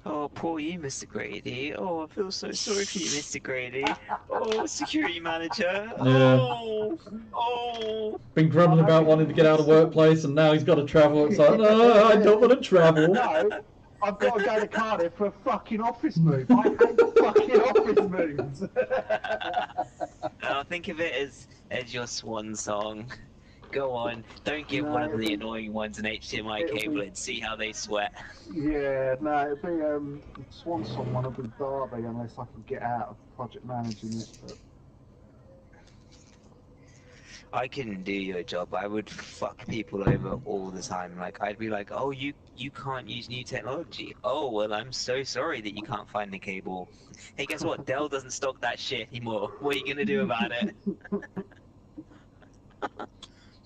Oh, poor you, Mr. Grady. Oh, I feel so sorry for you, Mr. Grady. Oh, security manager. Yeah. Oh. Been grumbling about wanting to get out of the workplace, and now he's got to travel. It's like, no, I don't want to travel. No, I've got to go to Cardiff for a fucking office move. I hate fucking office moves. I'll think of it as your swan song. Go on, don't give No, one of the annoying ones an HDMI it'll cable be- and see how they sweat. Yeah, no, it'd be Swan Song one would be Derby unless I can get out of project managing it. But... I can do your job. I would fuck people over all the time. Like I'd be like, "Oh, you can't use new technology." Oh, well, I'm so sorry that you can't find the cable. Hey, guess what? Dell doesn't stock that shit anymore. What are you gonna do about it?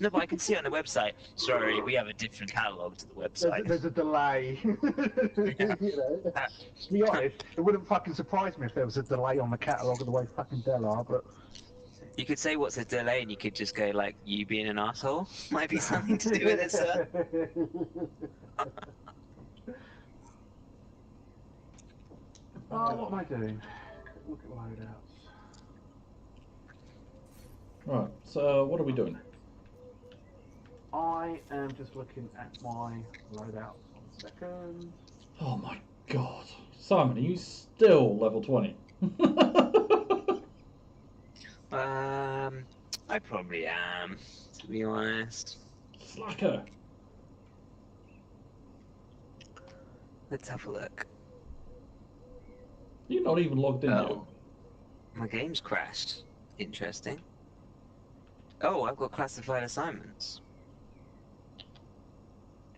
No, but I can see it on the website. Sorry, we have a different catalog to the website. There's a delay. Yeah. You know, to be honest, it wouldn't fucking surprise me if there was a delay on the catalogue of the way fucking Dell are, but... You could say what's a delay, and you could just go like, "You being an asshole might be something to do with it, sir." Oh, what am I doing? Look at loadouts. Right, so what are we doing? I am just looking at my loadouts. 1 second. Oh my god. Simon, are you still level 20? I probably am, to be honest. Slacker. Let's have a look. You're not even logged in yet. Oh, my game's crashed. Interesting. Oh, I've got classified assignments.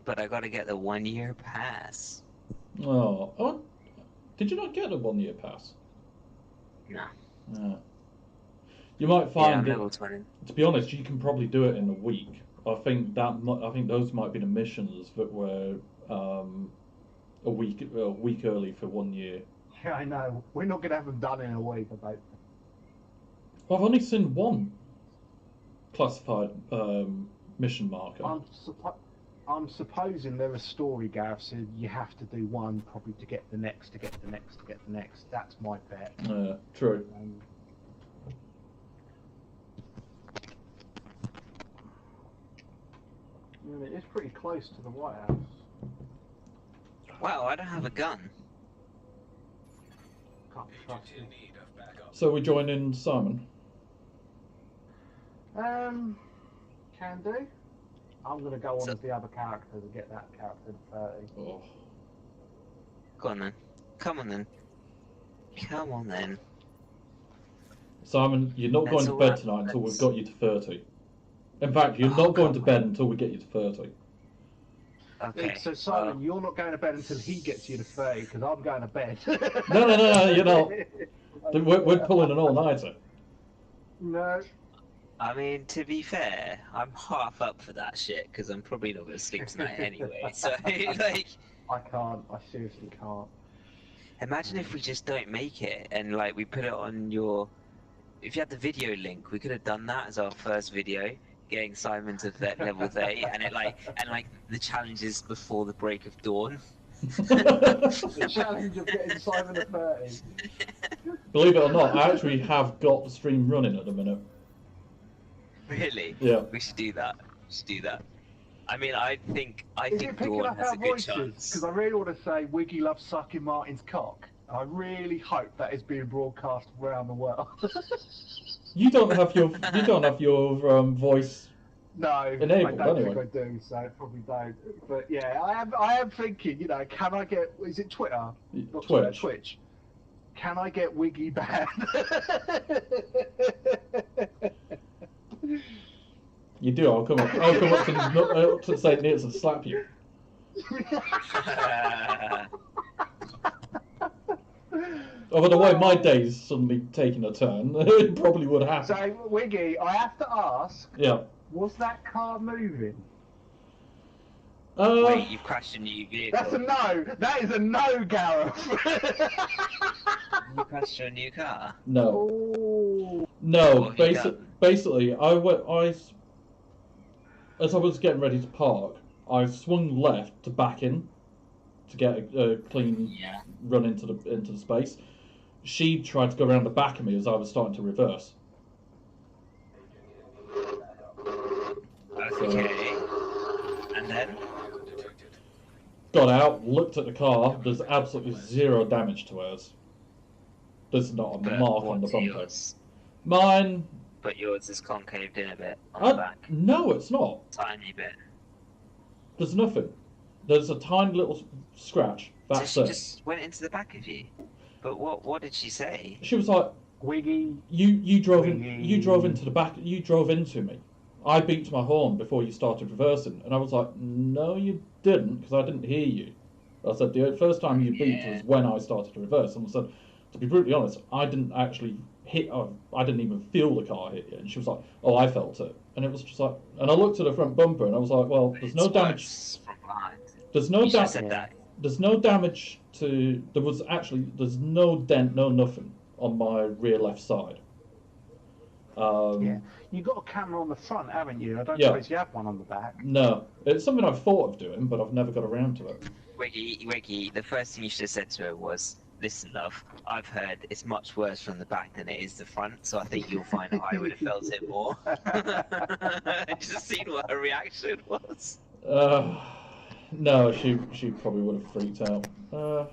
But I gotta get the 1-year pass. Oh, did you not get a 1-year pass? No. You might Yeah, find I'm that, level 20. to be honest, you can probably do it in a week. I think those might be the missions that were a week early for 1 year. Yeah, I know. We're not going to have them done in a week, I don't think. I've only seen one classified mission marker. I'm supposing there are story gaps, so you have to do one probably to get the next, to get the next, to get the next. That's my bet. True. I mean, it is pretty close to the White House. Wow, I don't have a gun. Can't be trusted. So we join in Simon. Can do. I'm going to go on as the other character to get that character to 30. Oh. Go on then. Come on then. Come on then. Simon, you're not going to bed tonight until we've got you to 30. In fact, you're not going to bed until we get you to 30. Okay. So Simon, you're not going to bed until he gets you to 30, because I'm going to bed. No, you're not. We're pulling an all-nighter. No. I mean, to be fair, I'm half up for that shit, because I'm probably not going to sleep tonight anyway, so, like... I can't. I seriously can't. Imagine if we just don't make it, and, like, we put it on your... If you had the video link, we could have done that as our first video, getting Simon to level 30, and the challenges before the break of dawn. The challenge of getting Simon to 30. Believe it or not, I actually have got the stream running at the minute. Really? Yeah. We should do that. I mean, I think Is it picking Dawn up has our a good voices? chance. Because I really want to say Wiggy loves sucking Martin's cock. I really hope that is being broadcast around the world. You don't have your voice. No, enabled, I don't anyway. think I do, so I probably don't. But yeah, I am thinking, can I get, is it Twitter? Not Twitter, Twitch. Can I get Wiggy banned? You do. I'll come up to St. Neots and slap you. Although the way my day's suddenly taking a turn, it probably would happen. So, Wiggy, I have to ask. Yeah. Was that car moving? Wait, you've crashed a new vehicle. That's a no. That is a no, Gareth. You crashed your new car? No. Oh. No. Basically, as I was getting ready to park, I swung left to back in, to get a clean run into the space. She tried to go around the back of me as I was starting to reverse. Okay. And then? Got out, looked at the car. There's absolutely zero damage to hers. There's not a mark on the bumper. Yours? Mine. But yours is concaved in a bit on the back. No, it's not. Tiny bit. There's nothing. There's a tiny little scratch. That's so she it. just went into the back of you. But what did she say? She was like, Wiggy. You drove into the back. You drove into me. I beeped my horn before you started reversing, and I was like, no, you didn't, because I didn't hear you. I said the first time you beeped was when I started to reverse, and I said, to be brutally honest, I didn't actually hit. I didn't even feel the car hit you. And she was like, oh, I felt it, and it was just like, and I looked at the front bumper, and I was like, well, there's no damage. There's no damage. There's no damage to. There's no dent, no nothing on my rear left side. Yeah, you got a camera on the front, haven't you? I don't suppose you have one on the back. No, it's something I've thought of doing, but I've never got around to it. Wiggy, the first thing you should have said to her was, listen, love, I've heard it's much worse from the back than it is the front, so I think you'll find that I would have felt it more. Just seen what her reaction was. No, she probably would have freaked out. Right.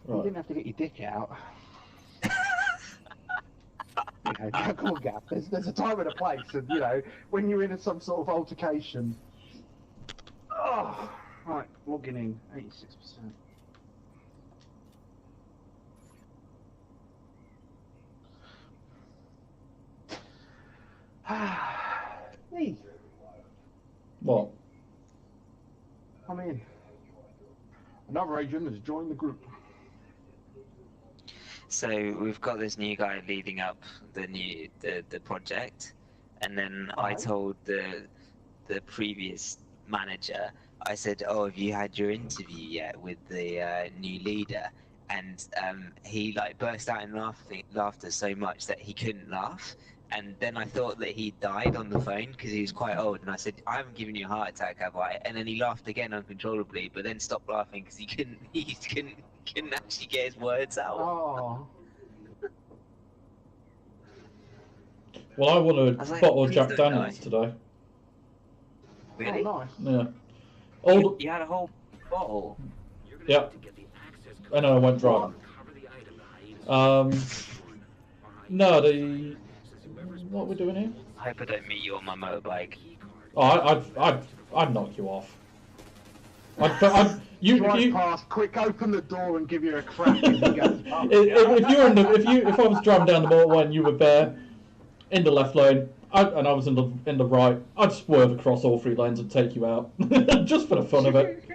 You didn't have to get your dick out. Come on, Gav. There's a time and a place, and when you're in some sort of altercation. Oh, right, logging in, 86%. Hey. What? Come in. Another agent has joined the group. So we've got this new guy leading up the project, and then I told the previous manager, I said, "Oh, have you had your interview yet with the new leader?" And he burst out in laughter so much that he couldn't laugh. And then I thought that he died on the phone because he was quite old. And I said, "I haven't given you a heart attack, have I?" And then he laughed again uncontrollably, but then stopped laughing because he couldn't actually get his words out. Oh. Well, I want a bottle of Jack Daniels today. Really? Oh, nice. Yeah. You had a whole bottle? Yeah. And then I went driving. No, what are we doing here? I hope I don't meet you on my motorbike. Oh, I'd knock you off. You past, quick, open the door and give you a crack. If I was driving down the motorway and you were there in the left lane, and I was in the right, I'd swerve across all three lanes and take you out, just for the fun of it.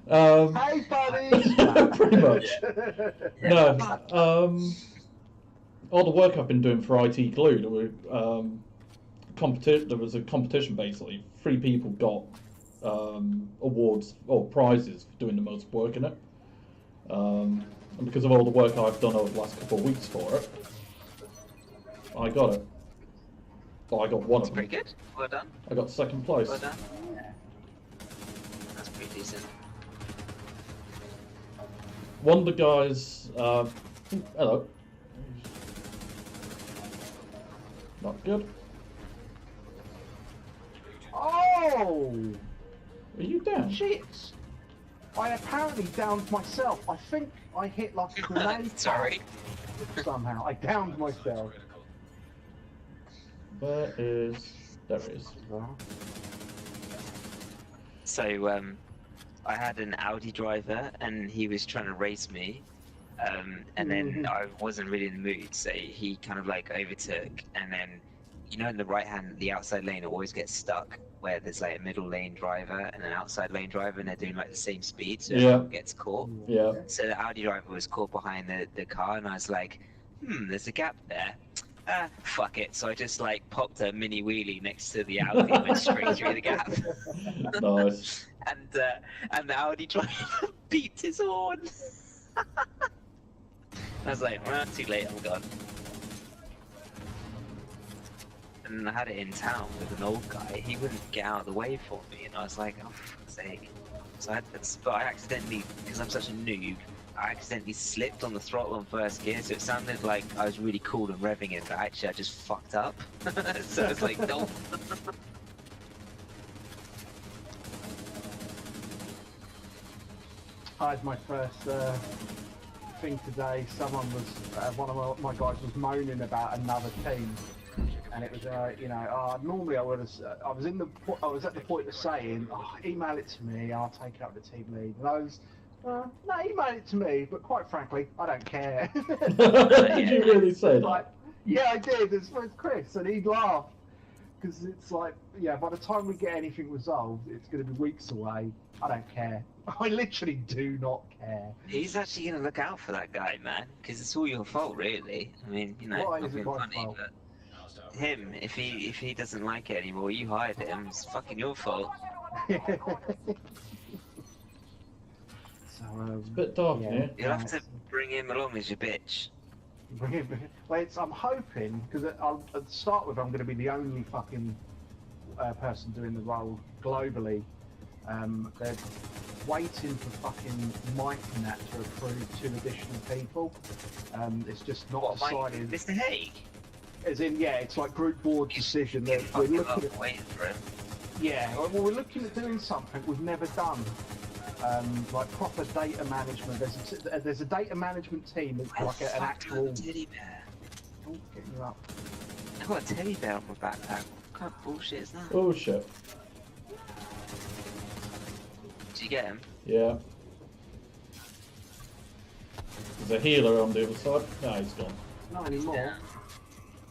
Hey, buddy. Pretty much. No. All the work I've been doing for IT Glue, there was a competition basically. 3 people got awards or prizes for doing the most work in it. And because of all the work I've done over the last couple of weeks for it, I got it. Well, I got one of them. Pretty good. Well done. I got 2nd place. Well done. That's pretty decent. One of the guys. Hello. Not good. Oh! Are you down? Shit! I apparently downed myself. I think I hit like a grenade. Sorry. Somehow. I downed myself. There it is. So, I had an Audi driver, and he was trying to race me. And then I wasn't really in the mood, so he kind of overtook, and then, in the right hand, the outside lane always gets stuck, where there's a middle lane driver and an outside lane driver, and they're doing the same speed, so everyone gets caught. Yeah. So the Audi driver was caught behind the car, and I was like, there's a gap there. Fuck it. So I just popped a mini wheelie next to the Audi and went straight through the gap. Nice. And the Audi driver beeped his horn. I was like, well, too late, I'm gone. And I had it in town with an old guy. He wouldn't get out of the way for me, and I was like, oh, for fuck's sake. So but I accidentally, because I'm such a noob, I accidentally slipped on the throttle on first gear, so it sounded like I was really cool and revving it, but actually I just fucked up. So it's like, no. I had my first thing today. Someone was, one of my guys was moaning about another team, and it was, you know, normally I would have, I was at the point of saying, oh, email it to me, I'll take it up the team lead. And I was, no, email it to me, but quite frankly, I don't care. Did you really say that? Like, yeah, I did. It's with Chris, and he'd laugh. Because it's like, yeah, by the time we get anything resolved, it's going to be weeks away. I don't care. I literally do not care. He's actually going to look out for that guy, man, because it's all your fault, really. I mean, you know, Why not is it being my funny, fault? but him, if he doesn't like it anymore, you hired him, it's fucking your fault. So, It's a bit dark yeah. here. You'll have to bring him along as your bitch. Well, I'm hoping, because at start with, I'm going to be the only fucking person doing the role globally. They're waiting for fucking Mike and that to approve 2 additional people. It's just not decided. Mr. Haig? As in, yeah, it's like group board decision. We're Fucking looking love at, waiting for him. yeah, well, we're looking at doing something we've never done. Like proper data management. There's a data management team that's like an actual. Teddy bear. Oh, getting you up. I got a teddy bear on my backpack. What kind of bullshit is that? Oh shit. Did you get him? Yeah. There's a healer on the other side. No, he's gone. Not anymore. Yeah.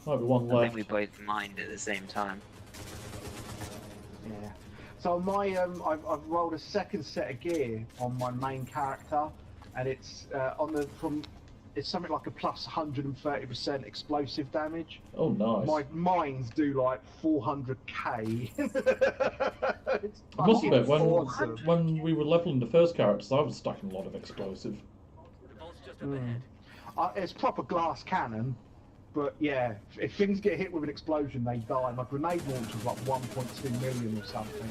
Might be one I left. think we both mined at the same time. Yeah. So my I've rolled a second set of gear on my main character, and it's it's something like a plus 130% explosive damage. Oh, nice. My mines do like 400k. It's I must fucking admit, awesome. when we were leveling the first characters, I was stacking a lot of explosive. It's proper glass cannon, but yeah, if things get hit with an explosion, they die. My grenade launch was like 1.2 million or something.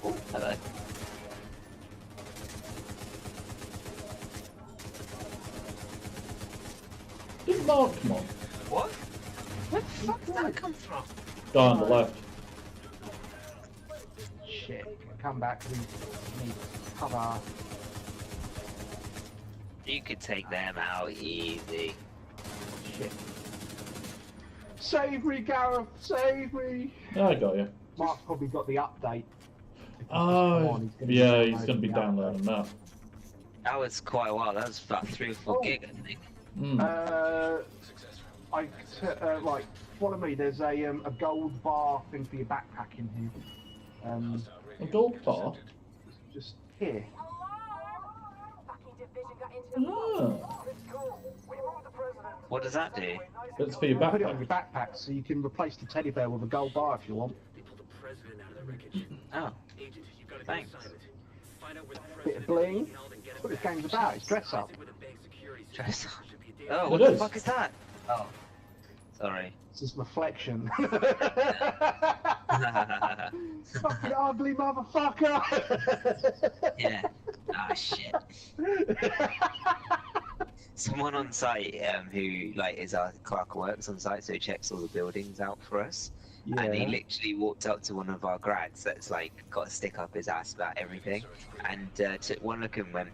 Oh, hello. Did Mark come on? What? Where the fuck did that come from? Guy on the left. Shit, come back, we need cover. You could take them out easy. Shit. Save me, Gareth, save me! Yeah, I got you. Mark's probably got the update. Oh, yeah, he's going to be downloading that. That was quite a while. That was about 3 or 4 Oh. gig, I think. Mm. Right, follow me. There's a gold bar thing for your backpack in here. A gold bar? Just here. Oh. What does that do? It's for your Put it on backpack. your backpack so you can replace the teddy bear with a gold bar if you want. Oh, thanks. Bit of bling. That's what this game's about. It's dress up. Dress up. Oh, It what the is. fuck is that? Oh, sorry. It's just reflection. Fucking ugly motherfucker! Yeah. Ah, shit. Someone on site who like is our clerk who works on site, so he checks all the buildings out for us. And he literally walked up to one of our grads that's like got a stick up his ass about everything, and took one look and went,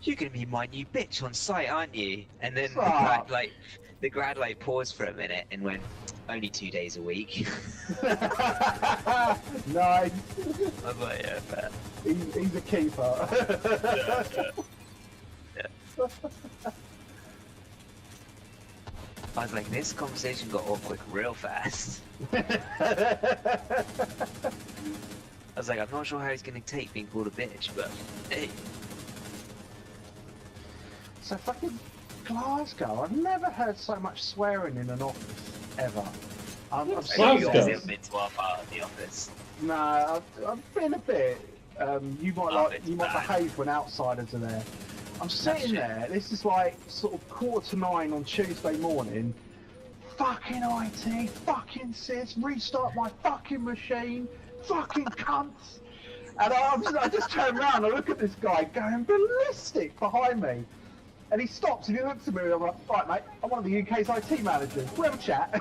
"You're gonna be my new bitch on site, aren't you?" And then the grad like paused for a minute and went, "Only 2 days a week." Nice. I was like, yeah, fair. He's a keeper. I was like, this conversation got awkward real fast. I was like, I'm not sure how he's gonna take being called a bitch, but hey. So fucking Glasgow. I've never heard so much swearing in an office ever. I've Glasgow? You guys haven't been to our part of the office. No, I've been a bit. You might it's you might bad. behave when outsiders are there. I'm sitting shit. there. This is like sort of 8:45 on Tuesday morning. fucking IT, fucking sis, restart my fucking machine, fucking cunts. And I just turn around and I look at this guy going ballistic behind me. And he stops and he looks at me and I'm like, right mate, I'm one of the UK's IT managers, we'll have a chat.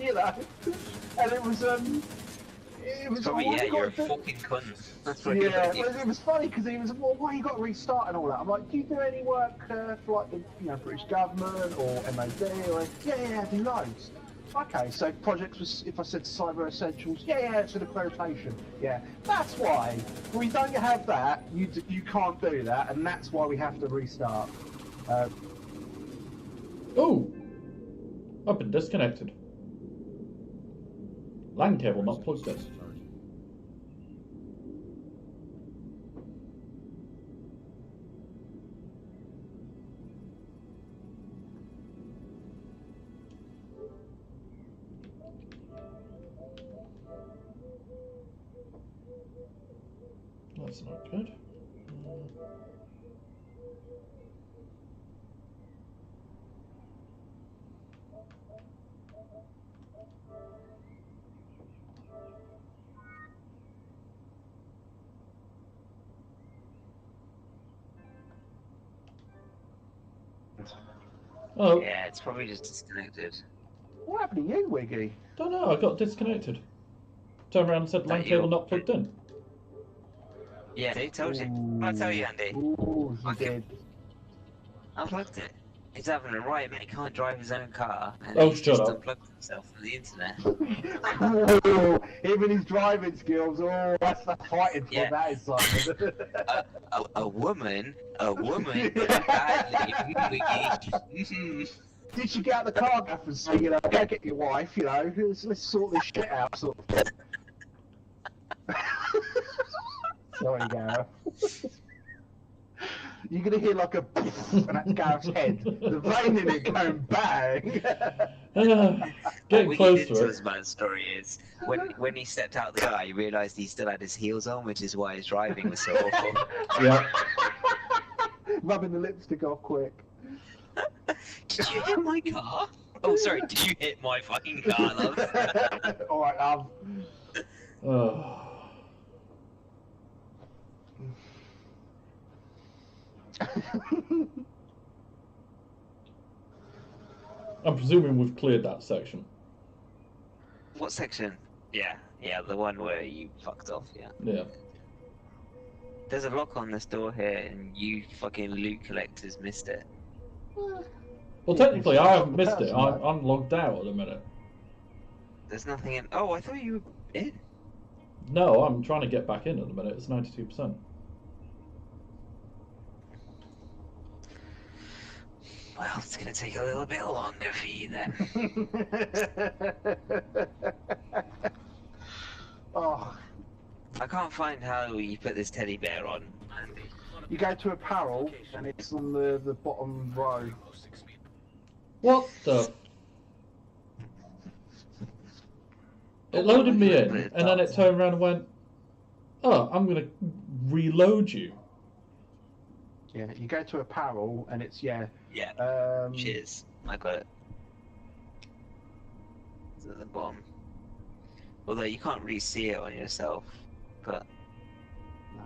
You know. And it was Probably, oh, yeah, you're a fucking cunt. That's what yeah, you're it was funny because he was, well, why you got to restart and all that? I'm like, do you do any work for like the British government or MOD or yeah, I do loads. Okay, so projects was, if I said Cyber Essentials, yeah, it's an accreditation. Yeah, that's why we don't have that. You can't do that, and that's why we have to restart. Oh, I've been disconnected. LAN cable not plugged in. That's not good. Oh, Yeah, it's probably just disconnected. What happened to you, Wiggy? don't know, I got disconnected. Turned around and said LAN That cable you- not plugged in. Yeah, they told you. I'll tell you, Andy. Ooh, he Okay. did. Unplugged it. He's having a right, man. He can't drive his own car. And Oh, he's shut just up. unplugged himself from the internet. Oh, him and his driving skills. Oh, that's fighting for Yeah. that is something. A woman badly. Wiggy. Did you get out the car, Gaff, and say, you know, go get your wife, you know, let's sort this shit out, sort of thing. Sorry, Gareth. You're gonna hear like a and that's Gareth's head. The vein in it going bang. Getting What close he did to to it. his man's story is when he stepped out of the car, he realised he still had his heels on, which is why his driving was so awful. Yeah. Rubbing the lipstick off quick. Did you hit my car? Oh, sorry. Did you hit my fucking car, love? Alright, I'm presuming we've cleared that section. What section? Yeah, the one where you fucked off. Yeah. Yeah. There's a lock on this door here, and you fucking loot collectors missed it. Well, technically, I haven't missed it. I'm logged out at the minute. There's nothing in. Oh, I thought you were in. No, I'm trying to get back in at the minute. It's 92%. Well, it's gonna take a little bit longer for you then. Oh, I can't find how you put this teddy bear on, Andy. you go to apparel and it's on the bottom row. What the? It loaded me in, and then it turned around and went, "Oh, I'm gonna reload you." Yeah, you go to apparel and it's Yeah. Um, Cheers. I got it. It's at the bottom. Although you can't really see it on yourself, but no.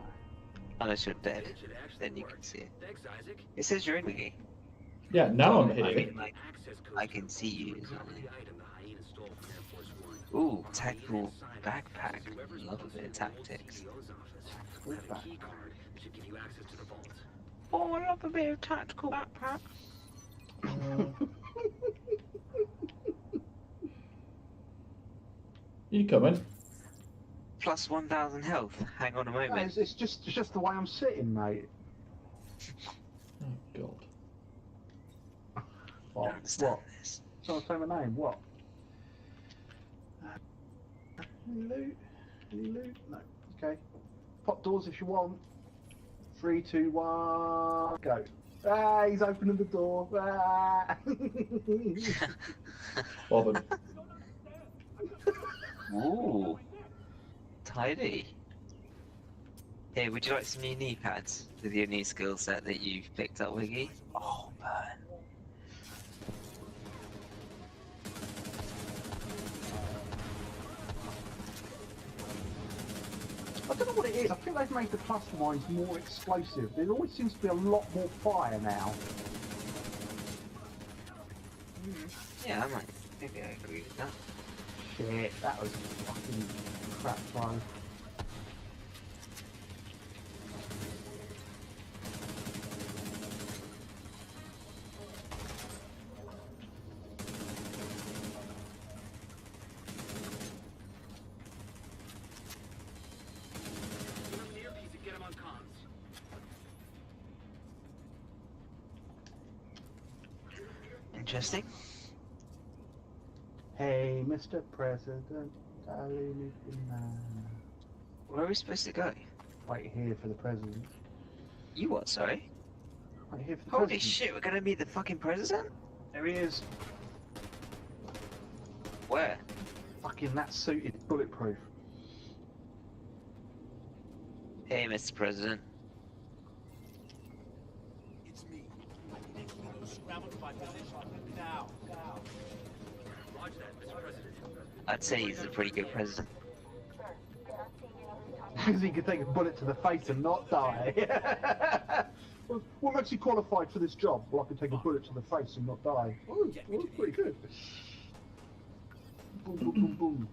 unless you're dead, then you can see it. It says you're in Wiggy. Yeah, now I'm I here. mean, like, I can see you. Ooh, tactical backpack. Love a bit of tactics. Oh, I love a bit of tactical backpack. You coming? Plus 1,000 health. Hang on a No, moment. it's just the way I'm sitting, mate. Oh God. I What? don't understand What? this. Someone say my name. What? Any loot? Any loot? No. Okay. Pop doors if you want. 3, 2, 1, go. Ah, he's opening the door. Ah. Bothered. Ooh. Tidy. Hey, would you like some new knee pads with your new skill set that you've picked up, Wiggy? Oh, man. I don't know what it is. I think they've made the cluster mines more explosive. There always seems to be a lot more fire now. Yeah, maybe I agree with that. Shit, that was fucking crap throw. Interesting. Hey, Mr. President, I need you now. Where are we supposed to go? Wait here for the president. You what, sorry? Wait here for the Holy president. shit, we're gonna meet the fucking president? There he is. Where? Fucking that suit is bulletproof. Hey, Mr. President. It's me. Scramble to my position. Now. Watch that, Mr. President. I'd say he's a pretty good president. Because he could take a bullet to the face and not die. What makes you qualified for this job? Well, I could take a bullet to the face and not die. Oh, well, that's pretty good. Boom, boom, boom, boom.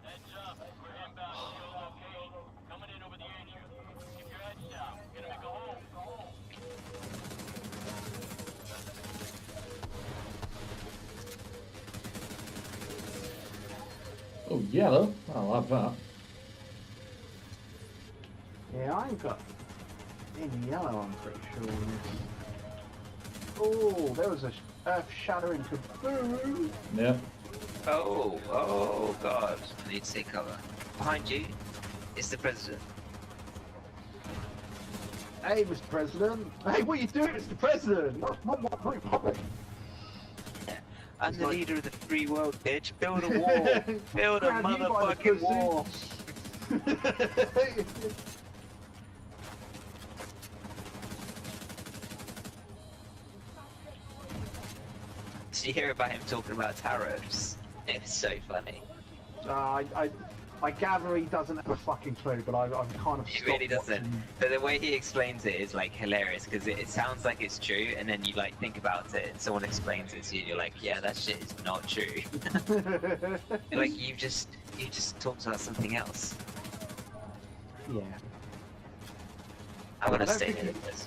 Heads up. We're inbound. Shield okay. Coming in over the area. Keep your heads down. Gonna make a hole. Oh, yellow. I'll have that. Yeah, I ain't got any yellow, I'm pretty sure. On this. Oh, there was a earth-shattering kaboom. Yeah. Oh god. I need to take cover. Behind you is the president. Hey, Mr. President. Hey, what are you doing, Mr. President? Not Republic. I'm It's the like- leader of the free world, bitch. Build a wall. Build a Grab you by the motherfucking pussy. wall. Did you hear about him talking about tariffs? It's so funny. I gather he doesn't have a fucking clue, but I'm kind of. He really stopped doesn't. watching. But the way he explains it is like hilarious because it sounds like it's true, and then you like think about it, and someone explains it to you, and you're like, yeah, that shit is not true. Like you just talked about something else. Yeah. I'm gonna I don't stay think here. he- with this.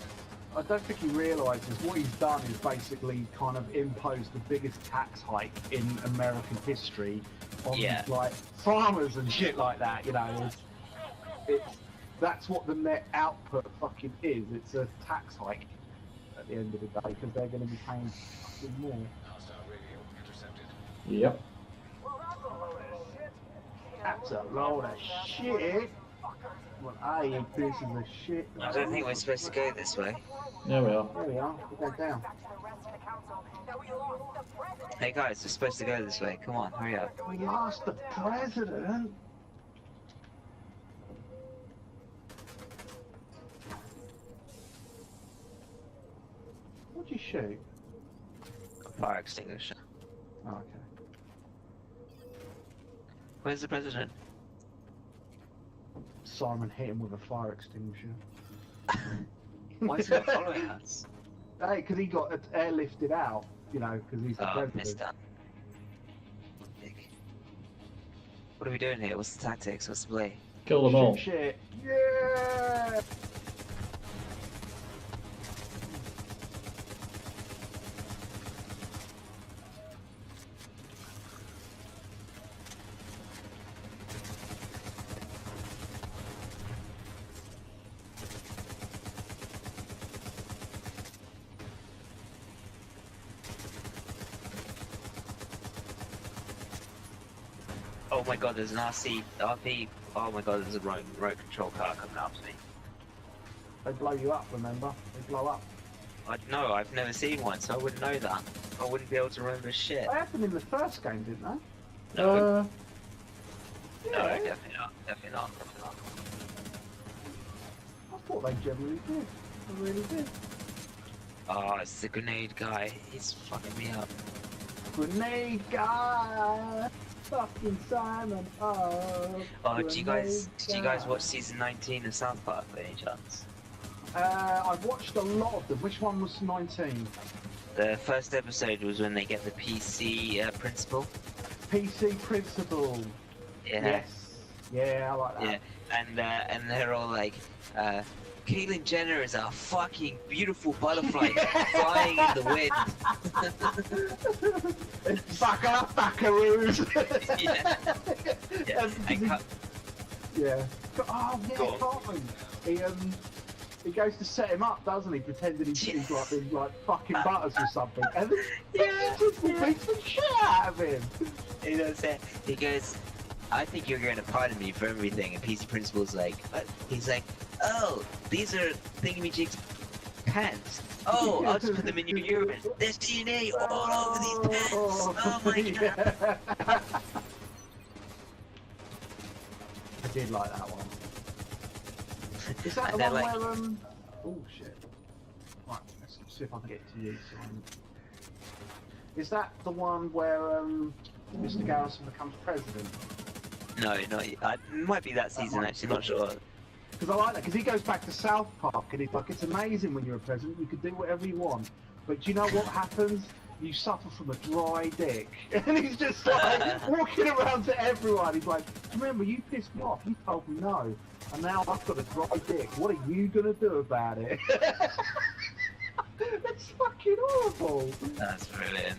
I don't think he realises what he's done is basically kind of imposed the biggest tax hike in American history on Yeah. like farmers and shit like that. You know, it's that's what the net output fucking is. It's a tax hike at the end of the day because they're going to be paying fucking more. Yep. That's a load of shit. Well, I ain't pieces of shit. I don't think we're supposed to go this way. There we are. There we are. We'll go down. Hey guys, we're supposed to go this way. Come on, hurry up. We lost the president. What'd you shoot? Fire extinguisher. Oh, okay. Where's the president? Simon hit him with a fire extinguisher. Why is he not following us? Hey, because he got airlifted out, you know, because he's the Oh, president. missed that. Dick. What are we doing here? What's the tactics? What's the play? Kill them all. Shoot shit. Yeah! Oh my god, there's an RP. Oh my god, there's a road control car coming after me. They blow you up, remember? They blow up. No, I've never seen one, so I wouldn't know that. I wouldn't be able to remember shit. They happened in the first game, didn't they? No, Uh, no, definitely not. Definitely not. Definitely not. I thought they generally did. They really did. Oh, it's the grenade guy. He's fucking me up. Grenade guy! Fucking Simon! Oh, Did you guys watch season 19 of South Park by any chance? I've watched a lot of them. Which one was 19? The first episode was when they get the PC principal. PC Principal. Yeah. Yes. Yeah, I like that. Yeah, and they're all like, Caitlyn Jenner is a fucking beautiful butterfly flying in the wind. Buckle up, buckaroos! Yeah. Yeah. Yeah. Oh, yeah, Go on. Cartman. He goes to set him up, doesn't he? Pretending he's like being like fucking butters or something. And then Yeah. beats the shit out of him. He does that. He goes, I think you're going to pardon me for everything. And PC Principal's like, what? He's like, oh, these are Thingamajig's pants. Oh, I'll just put them in your urine. There's DNA all over these pants. Oh my god. Yeah. I did like that one. Is that the And one they're like- where oh shit. Right, let's see if I can get to you. Is that the one where Mr. Garrison becomes president? No, not yet. It might be that season actually, not sure. Because I like that, because he goes back to South Park and he's like, it's amazing when you're a president, you can do whatever you want. But do you know what happens? You suffer from a dry dick. And he's just like walking around to everyone. He's like, remember, you pissed me off. You told me no. And now I've got a dry dick. What are you going to do about it? That's fucking horrible. That's brilliant.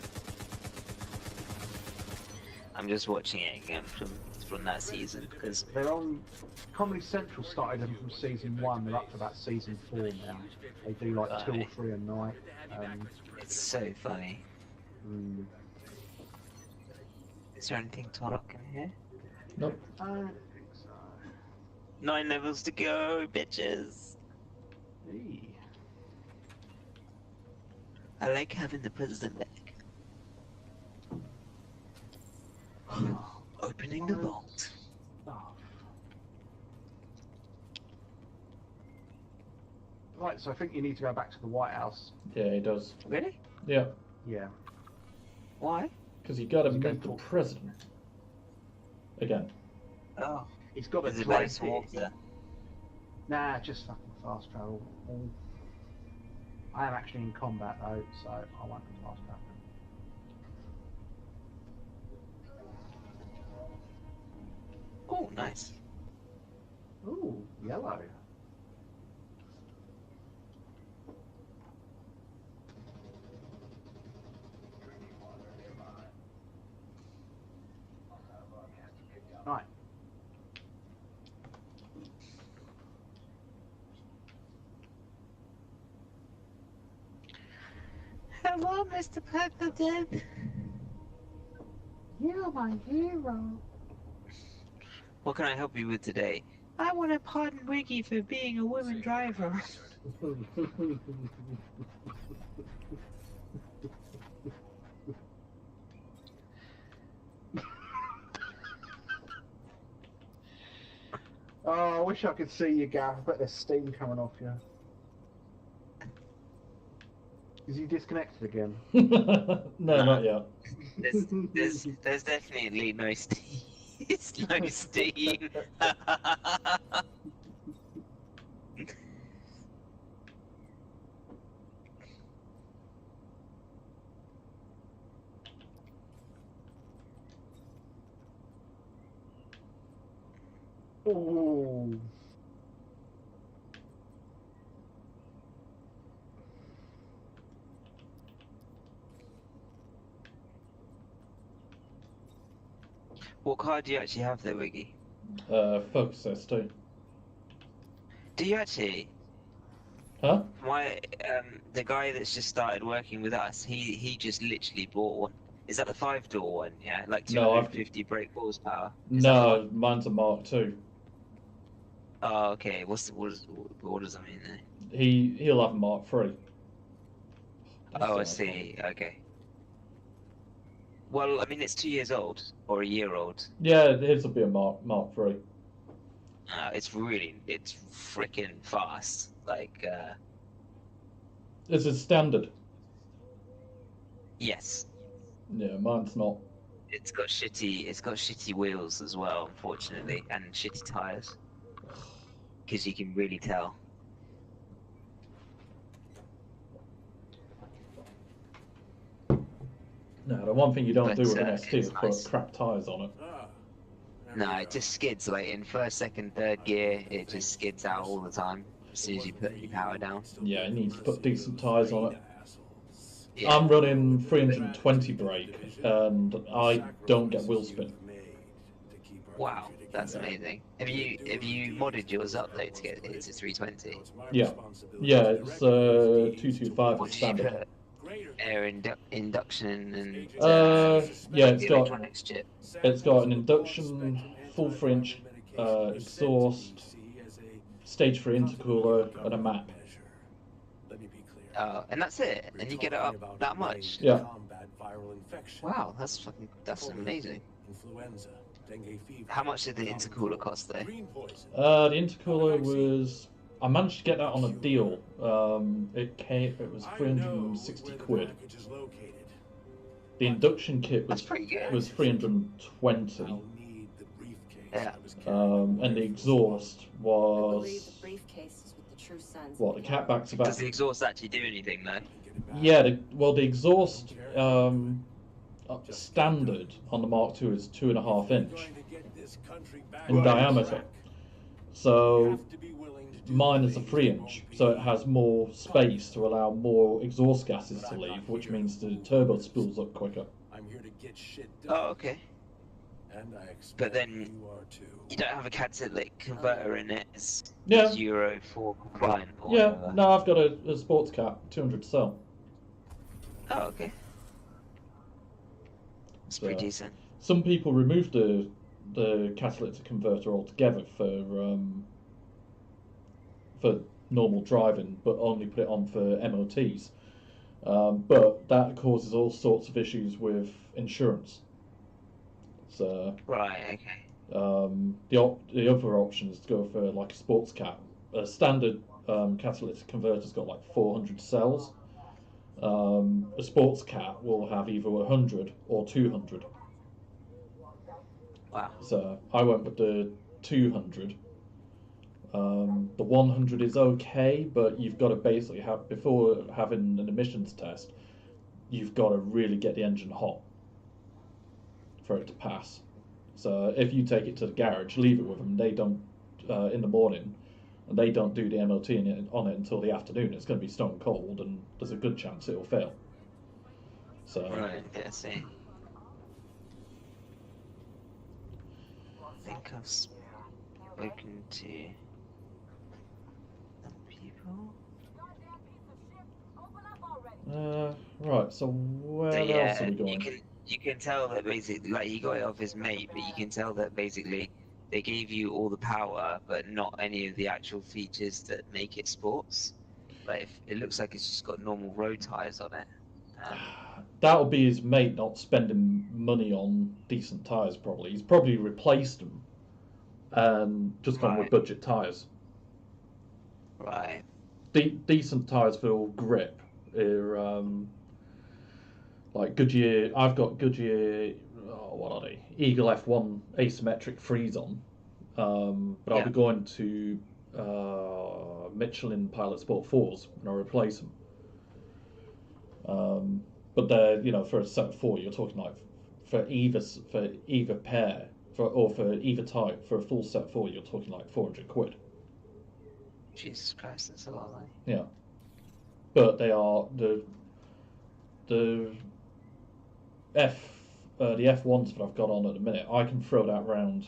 I'm just watching it again from that season because They're on... Comedy Central started them from season 1. They're up to about season 4 now. They do like 2 or 3 a night. it's so funny. Is there anything to unlock in here? Nope. I don't think so. 9 levels to go, bitches. Eee. I like having the president back. Opening the vault. Oh. Right, so I think you need to go back to the White House. Yeah, he does. Really? Yeah, Yeah. Why? because you got to He's going meet the for- president. Again. Oh, He's got a is it dry better to walk dick. there? Nah, just fucking fast travel. I am actually in combat though, so I won't be fast traveling. Oh, nice. Ooh, yellow. Right. Hello, Mr. President. You're my hero. What can I help you with today? I want to pardon Wiggy for being a woman driver. Oh, I wish I could see you, Gav. I bet there's steam coming off you. Is he disconnected again? No, not yet. There's definitely no steam. It's no steam. Ooh. What car do you actually have there, Wiggy? Focus ST. Do you actually? Huh? My the guy that's just started working with us, he just literally bought one. Is that the 5-door one? Yeah, like No, 250 brake horsepower. Is that the No, one? mine's a Mark II. Oh, okay. What does that mean then? He'll have a Mark III. Oh, I see. Okay. Well, I mean, it's 2 years old or a year old. Yeah, his will be a Mark III. It's freaking fast. Like, Is it standard? Yes. Yeah, mine's not. It's got shitty wheels as well, unfortunately, and shitty tires. Because you can really tell. No, the one thing you don't But, do with an uh, ST is it's put nice. crap tyres on it. No, it just skids. Like in first, second, third gear, it just skids out all the time as soon as you put your power down. Yeah, it needs to put decent tyres on it. Yeah. I'm running 320 brake, and I don't get wheel spin. Wow, that's amazing. Have you modded yours up though to get it to 320? Yeah, it's 225 What is did you standard. put? Air induction and Yeah, it's the got electronics chip. an induction, full 3-inch exhaust, stage 3 intercooler, and a map. Oh, and that's it. And you get it up that much. Yeah. Wow, that's amazing. How much did the intercooler cost though? The intercooler was. I managed to get that on a deal. It was 360 quid. The induction kit That's pretty good. was 320. Yeah. And the exhaust was what? The catback's about. Does the exhaust actually do anything though? Yeah, the exhaust standard on the Mark II is 2.5 inch in Right. diameter. So mine is a 3-inch, so it has more space to allow more exhaust gases to leave, which means the turbo spools up quicker. Oh, okay. But then you don't have a catalytic converter in it. It's Euro 4 compliant. Or Yeah, whatever. no, I've got a sports cat, 200 cell. Oh, okay. It's pretty decent. Some people remove the catalytic converter altogether for normal driving, but only put it on for MOTs. But that causes all sorts of issues with insurance. So Right. Okay. the other option is to go for like a sports cat. A standard catalytic converter's got like 400 cells. A sports cat will have either 100 or 200. Wow. So I went with the 200. The 100 is okay, but you've got to basically have, before having an emissions test, you've got to really get the engine hot for it to pass. So if you take it to the garage, leave it with them, they don't, in the morning, and they don't do the MOT on it until the afternoon, it's going to be stone cold, and there's a good chance it'll fail. So Right. Yeah. See. I think I've spoken to other people. right, so where So, else yeah, are we going? you can tell that basically, like, he got it off his mate, but you can tell that basically they gave you all the power, but not any of the actual features that make it sports. Like, it looks like it's just got normal road tires on it. That'll be his mate not spending money on decent tyres, probably. He's probably replaced them and just gone with Right. budget tyres. Right. Decent tyres for grip are like Goodyear. I've got Goodyear, what are they? Eagle F1 asymmetric freeze on. But I'll Yeah. be going to Michelin Pilot Sport 4s and I'll replace them. But they're, for a set 4, you're talking like for either pair or for either type, for a full set 4, you're talking like 400 quid. Jesus Christ, that's a lot of money. Yeah. But they are the F1s that I've got on at the minute. I can throw that round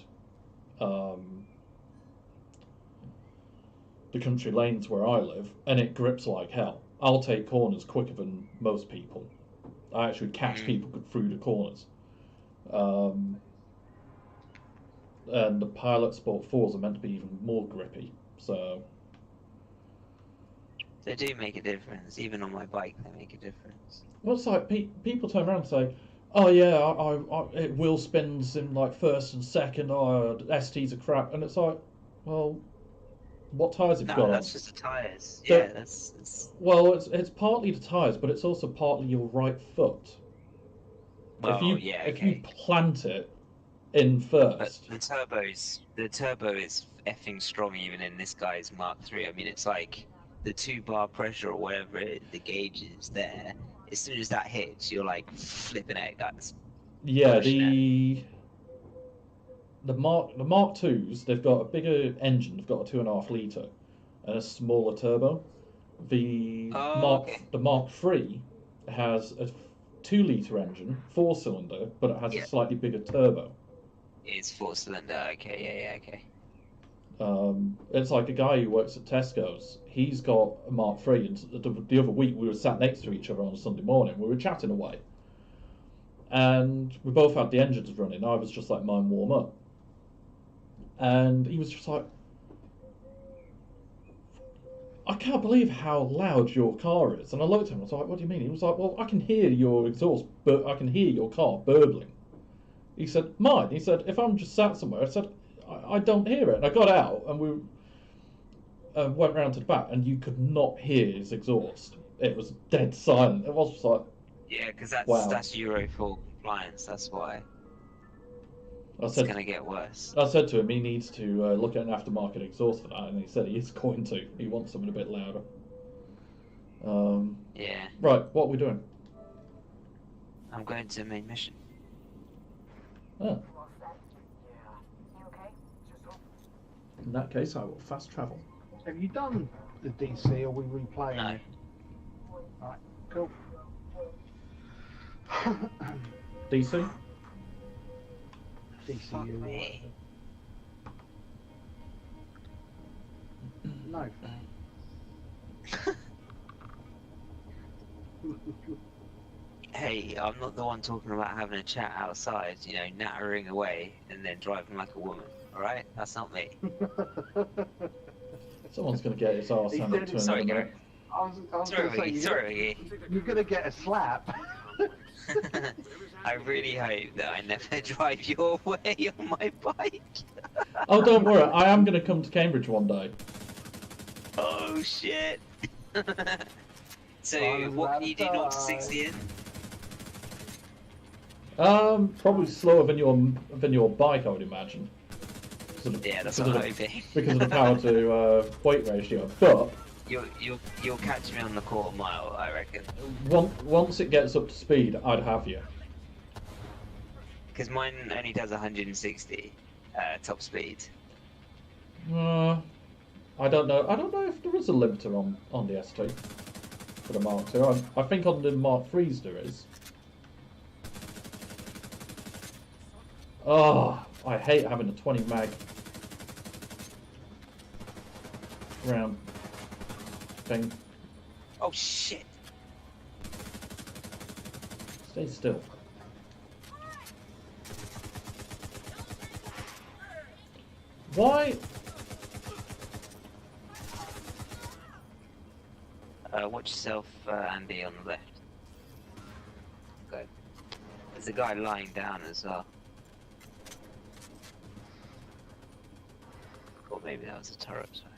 the country lanes where I live, and it grips like hell. I'll take corners quicker than most people. I actually catch people through the corners. And the Pilot Sport 4s are meant to be even more grippy. So They do make a difference. Even on my bike, they make a difference. well, it's like people turn around and say, "Oh yeah, it wheel spins in like first and second. Oh, STs are crap," and it's like, well, What tyres have you No, got on? that's just the tyres. So- Yeah, that's... Well, it's partly the tyres, but it's also partly your right foot. Well, if you yeah, if okay. you plant it in But first, the turbo is effing strong even in this guy's Mark III. I mean, it's like the 2-bar pressure or whatever the gauge is there. As soon as that hits, you're like flipping out. That's yeah, pushing the Mark Twos, they've got a bigger engine. They've got a 2.5 litre and a smaller turbo. The okay. Mark III has a 2 litre engine, 4-cylinder, but it has Yeah. a slightly bigger turbo. It's 4-cylinder. Okay, yeah, okay. It's like a guy who works at Tesco's. He's got a Mark III, and the other week we were sat next to each other on a Sunday morning. We were chatting away, and we both had the engines running. I was just like mine warm up, and he was just like, "I can't believe how loud your car is." And I looked at him. I was like, "What do you mean?" He was like, "Well, I can hear your exhaust, but I can hear your car burbling." He said, "Mine." He said, "If I'm just sat somewhere," I said, I don't hear it. And I got out and we went round to the back, and you could not hear his exhaust. It was dead silent. It was just like, Yeah, because that's Wow. that's Euro 4 compliance. That's why I it's said. gonna get worse. I said to him, he needs to look at an aftermarket exhaust for that, and he said he is going to. He wants something a bit louder. Yeah, Right, what are we doing? I'm going to the main mission. Oh. In that case, I will fast travel. Have you done the DC, or are we replaying No. it? Alright, cool. DC? DCU. me. No, thanks. Hey, I'm not the one talking about having a chat outside, you know, nattering away and then driving like a woman. Alright? That's not me. Someone's going to get his arse He handed did to it. him Sorry, in a Gary. minute. I was Sorry, going to say, Wiggy. Sorry, Wiggy. you're going to get a slap. I really hope that I never drive your way on my bike. Oh, don't worry. I am going to come to Cambridge one day. Oh shit! So, I'm what can you do about to 0 to 60 in? Probably slower than your bike, I would imagine. Yeah, that's because what of I'm the- hoping. Because of the power to weight ratio. But You'll catch me on the quarter mile, I reckon. once it gets up to speed, I'd have you. Because mine only does 160 top speed. I don't know. I don't know if there is a limiter on the ST for the Mark II. I think on the Mark IIIs there is. Oh, I hate having a 20 mag round thing. Oh shit! Stay still. Why? Watch yourself, Andy, on the left. Good. There's a guy lying down as well. Or maybe that was a turret, sorry.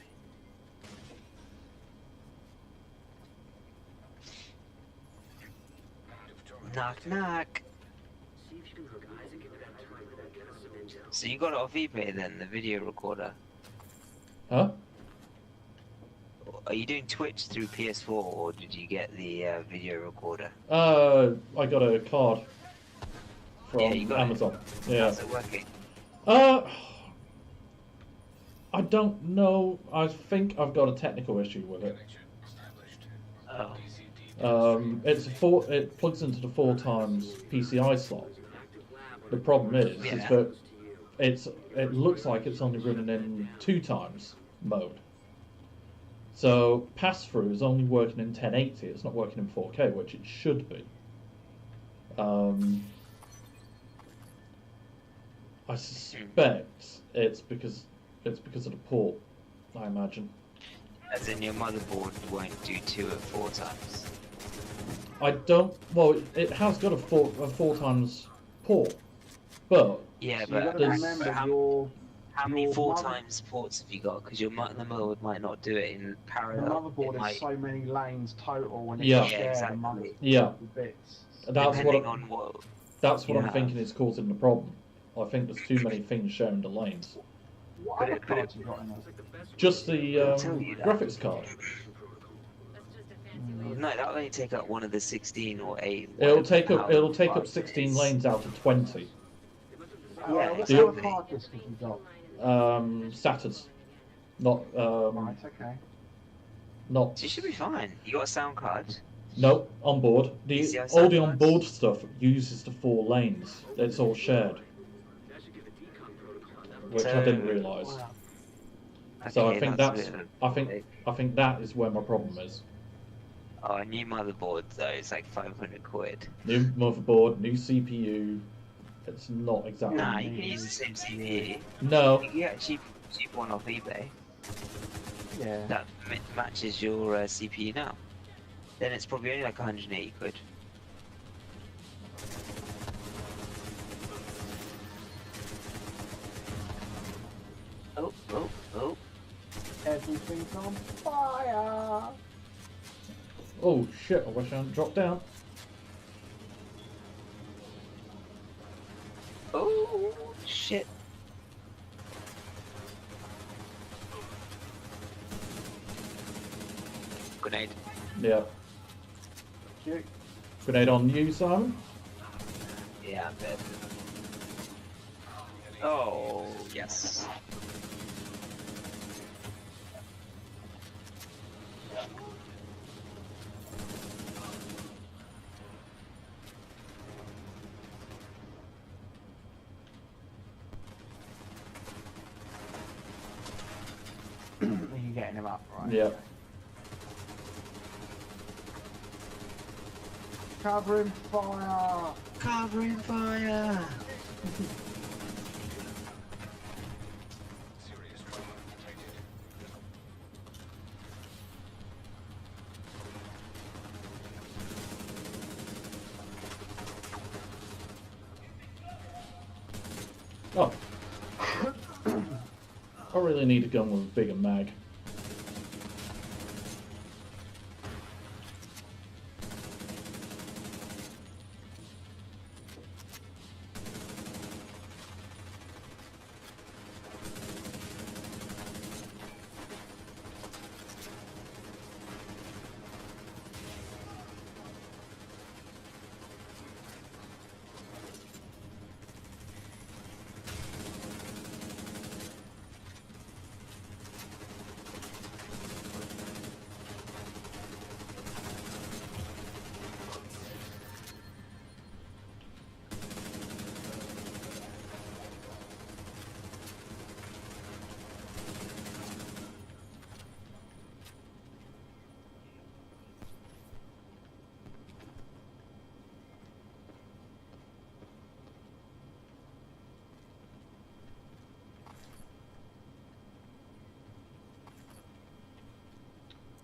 Knock knock! So you got it off eBay then, the video recorder? Huh? Are you doing Twitch through PS4 or did you get the video recorder? I got a card from Yeah, you got it. Amazon. Yeah. How's it working? I don't know. I think I've got a technical issue with it. Oh. It plugs into the 4x PCI slot. The problem is Yeah. that it looks like it's only running in 2x mode. So pass-through is only working in 1080. It's not working in 4K, which it should be. I suspect it's because of the port. I imagine. As in your motherboard won't do 2 at 4 times. I don't. Well, it has got a 4x port, but Yeah, So you've but got to there's- remember how- your How many Your four mother- times ports have you got? Because your motherboard might not do it in The parallel. It motherboard is might, so many lanes total when it's Yeah. Yeah, shared exactly. amongst Yeah. the bits. That's depending what on what. that's what you I'm have. thinking is causing the problem. I think there's too many things sharing the lanes. What But other it- but it- cards you got in it? Just the I'll tell you that. graphics card. No, that'll only take up one of the 16 or 8. It'll whatever take up however it'll take far up it 16 is. lanes out of 20. Yeah, What exactly. other card disk have you got? SATAs, not Right, okay. not So you should be fine. You got a sound card. no on board. The PCI all sound the cards? onboard stuff uses the 4 lanes. It's all shared, which I So- didn't realise. Wow. So Okay, I think a that's bit of a I think mistake. I think that is where my problem is. Oh, a new motherboard though, it's like 500 quid. New motherboard, new CPU. It's not exactly. Nah, you can use the same CPU. No, You can get a cheap one off eBay Yeah. that matches your CPU now. Then it's probably only like 180 quid. Oh, oh, oh. Everything's on fire. oh shit! I wish I hadn't dropped down. Oh, shit. Grenade. Yeah, Cute. grenade on you, Simon. Yeah, I'm dead. Oh, yes. Are you getting him up, right? Yeah. Covering fire. Covering fire! Oh. I really need a gun with a bigger mag.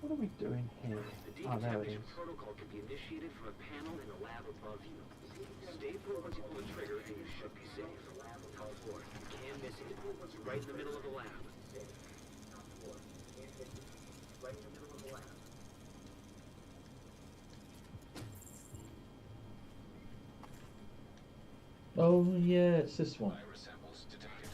What are we doing here? Oh, there it is. Protocol can be initiated from a panel in the lab above you. Stay put once you pull the trigger and you should be safe. Top floor. You can't miss it. It's right in the middle of the lab. Oh yeah, it's this one. Virus samples detected.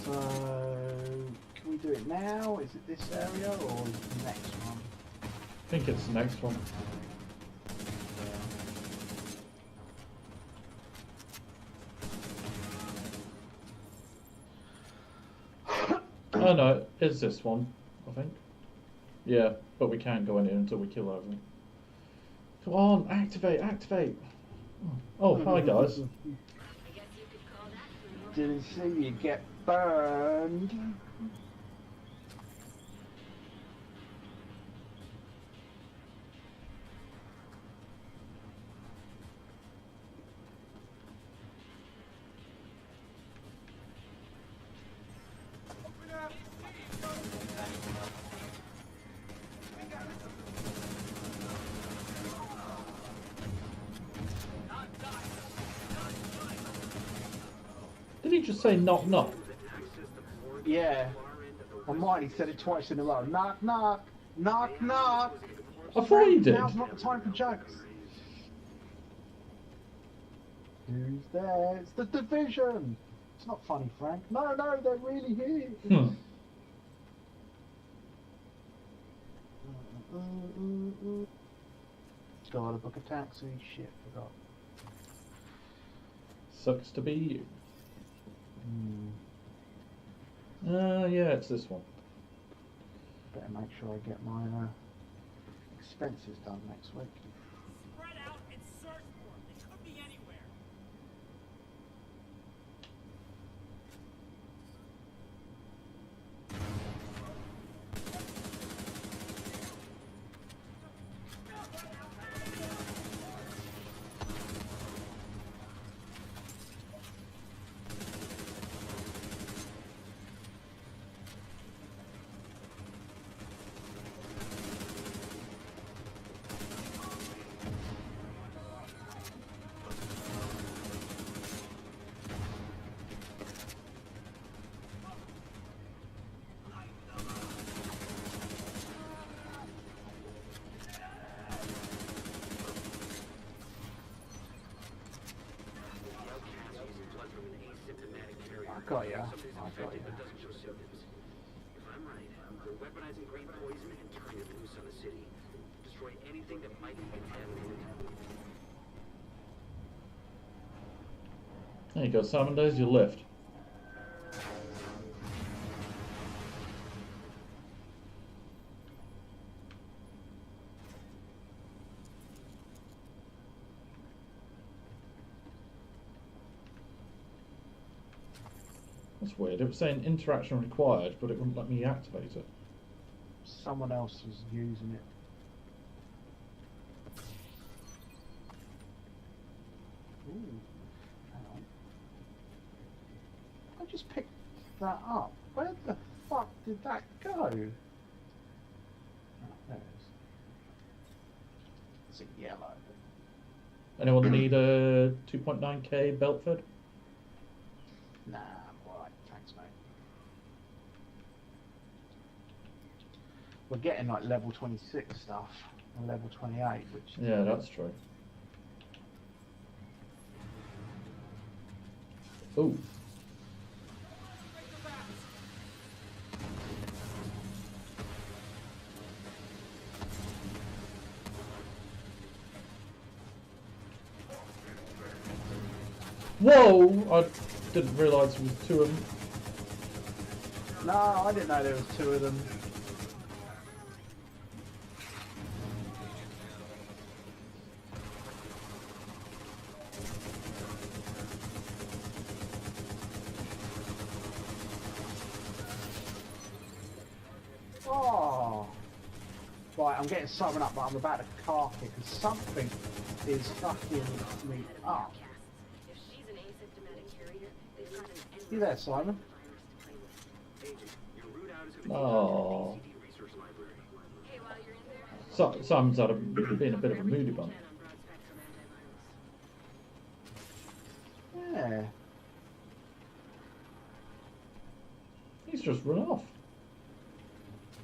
So, can we do it now? Is it this area or is it the next one? I think it's the next one. Oh no, it's this one, I think. Yeah, but we can't go in here until we kill everyone. Come on, activate, activate! Oh, hi guys. Didn't see you get burned. you just say knock knock? Yeah. On mine, he said it twice in a row. Knock, knock, knock, knock. I thought you did. Now's not the time for jokes. Who's there? It's the Division. It's not funny, Frank. No, no, they're really here. Gotta book a taxi. Shit, forgot. Sucks to be you. Yeah, it's this one. Better make sure I get my expenses done next week. Spread out and search for them. They could be anywhere. I got ya. I got ya. Doesn't show symptoms. If I'm right, they're weaponizing green poison and turning it loose on the city. Destroy anything that might be contaminated. There you go, Simon. There's your lift. That's weird. It was saying interaction required, but it wouldn't let me activate it. Someone else was using it. Ooh. Hang on. I just picked that up. Where the fuck did that go? Oh, there it is. It's a yellow. Anyone need a 2.9k Beltford? Nah, I'm alright. Thanks, mate. We're getting like level 26 stuff and level 28, which Yeah, that's true. Ooh. Whoa! I didn't realise there was two of them. No, I didn't know there was two of them. Oh! Right, I'm getting something up, but I'm about to cark it because something is fucking me up. If she's an asymptomatic carrier, they've got an You there, Simon? Oh. Research library. Hey, while you're in there, Simon's been a bit of a moody bun. on broad spectrum antivirals. Yeah. He's just run off.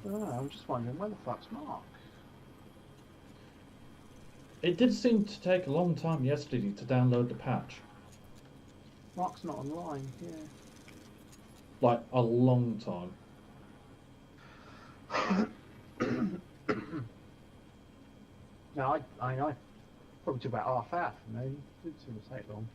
I don't know, I'm just wondering where the fuck's Mark? It did seem to take a long time yesterday to download the patch. Mark's not online, yeah. Like, a long time. No, I probably took about half hour for me. It didn't seem to take long.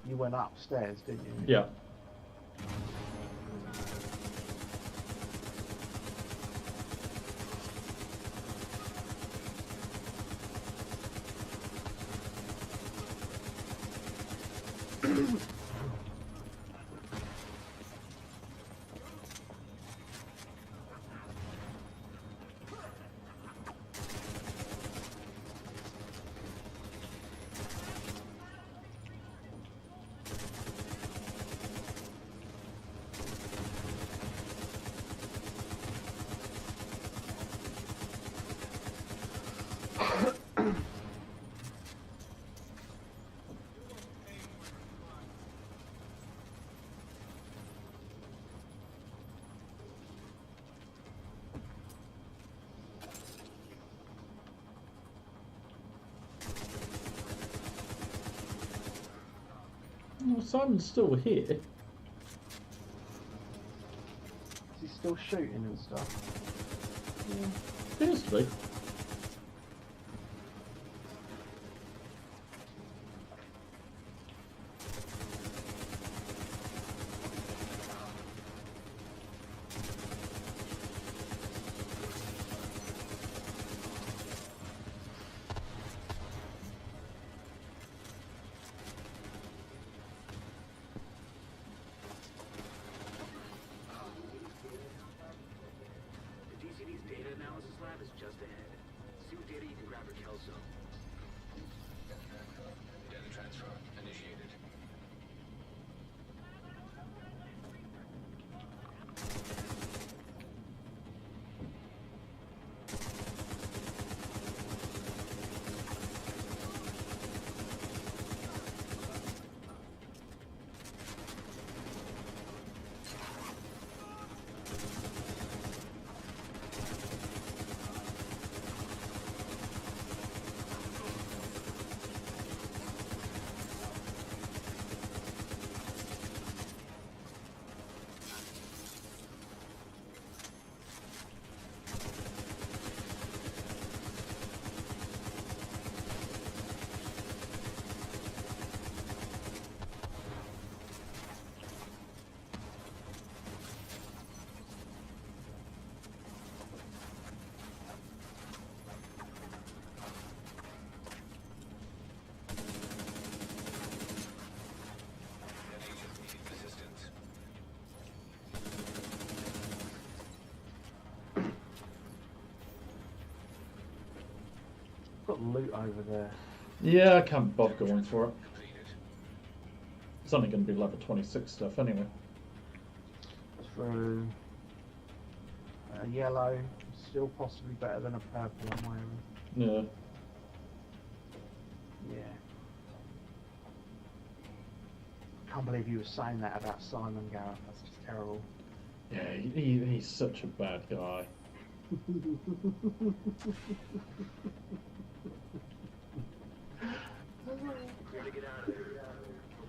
You went upstairs, didn't you? Yeah. Well, Simon's still here. Is he still shooting and stuff? Appears to be. The DCD's data analysis lab is just ahead. See what data you can grab for Kelso. Data transfer initiated. Got loot over there. Yeah, I can't bother going for it. It's only going to be level 26 stuff anyway. Through a yellow, still possibly better than a purple I'm wearing. Yeah. Yeah. Can't believe you were saying that about Simon, Gareth. That's just terrible. Yeah, he's such a bad guy. Clear to get out of there.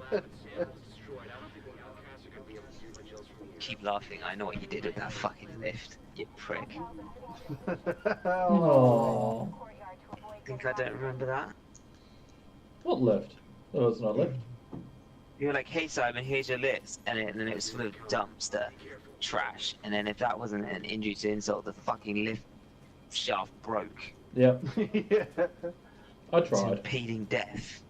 The lab and samples destroyed. I don't think the outcasts are gonna be able to do much else from here. Keep laughing. I know what you did with that fucking lift, you prick. Oh. Think I don't remember that? What lift? There was no lift. You were like, hey Simon, here's your list, and then it was full of dumpster trash, and then if that wasn't an injury to insult, the fucking lift shaft broke. Yeah, Yeah. I It's tried. impeding death.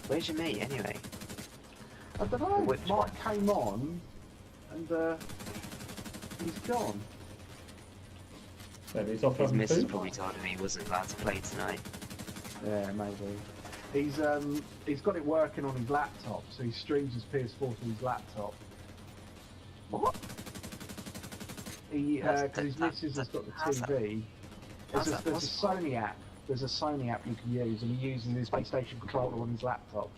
Where's your mate anyway? I don't know. Which Mark came on, and he's gone. Maybe he's off His having missus food. probably told him he wasn't allowed to play tonight. Yeah, maybe. He's got it working on his laptop, so he streams his PS4 to his laptop. What? Because his missus has got the how's that- TV. how's There's a that possible? Sony app. There's a Sony app you can use, and he uses his PlayStation controller on his laptop.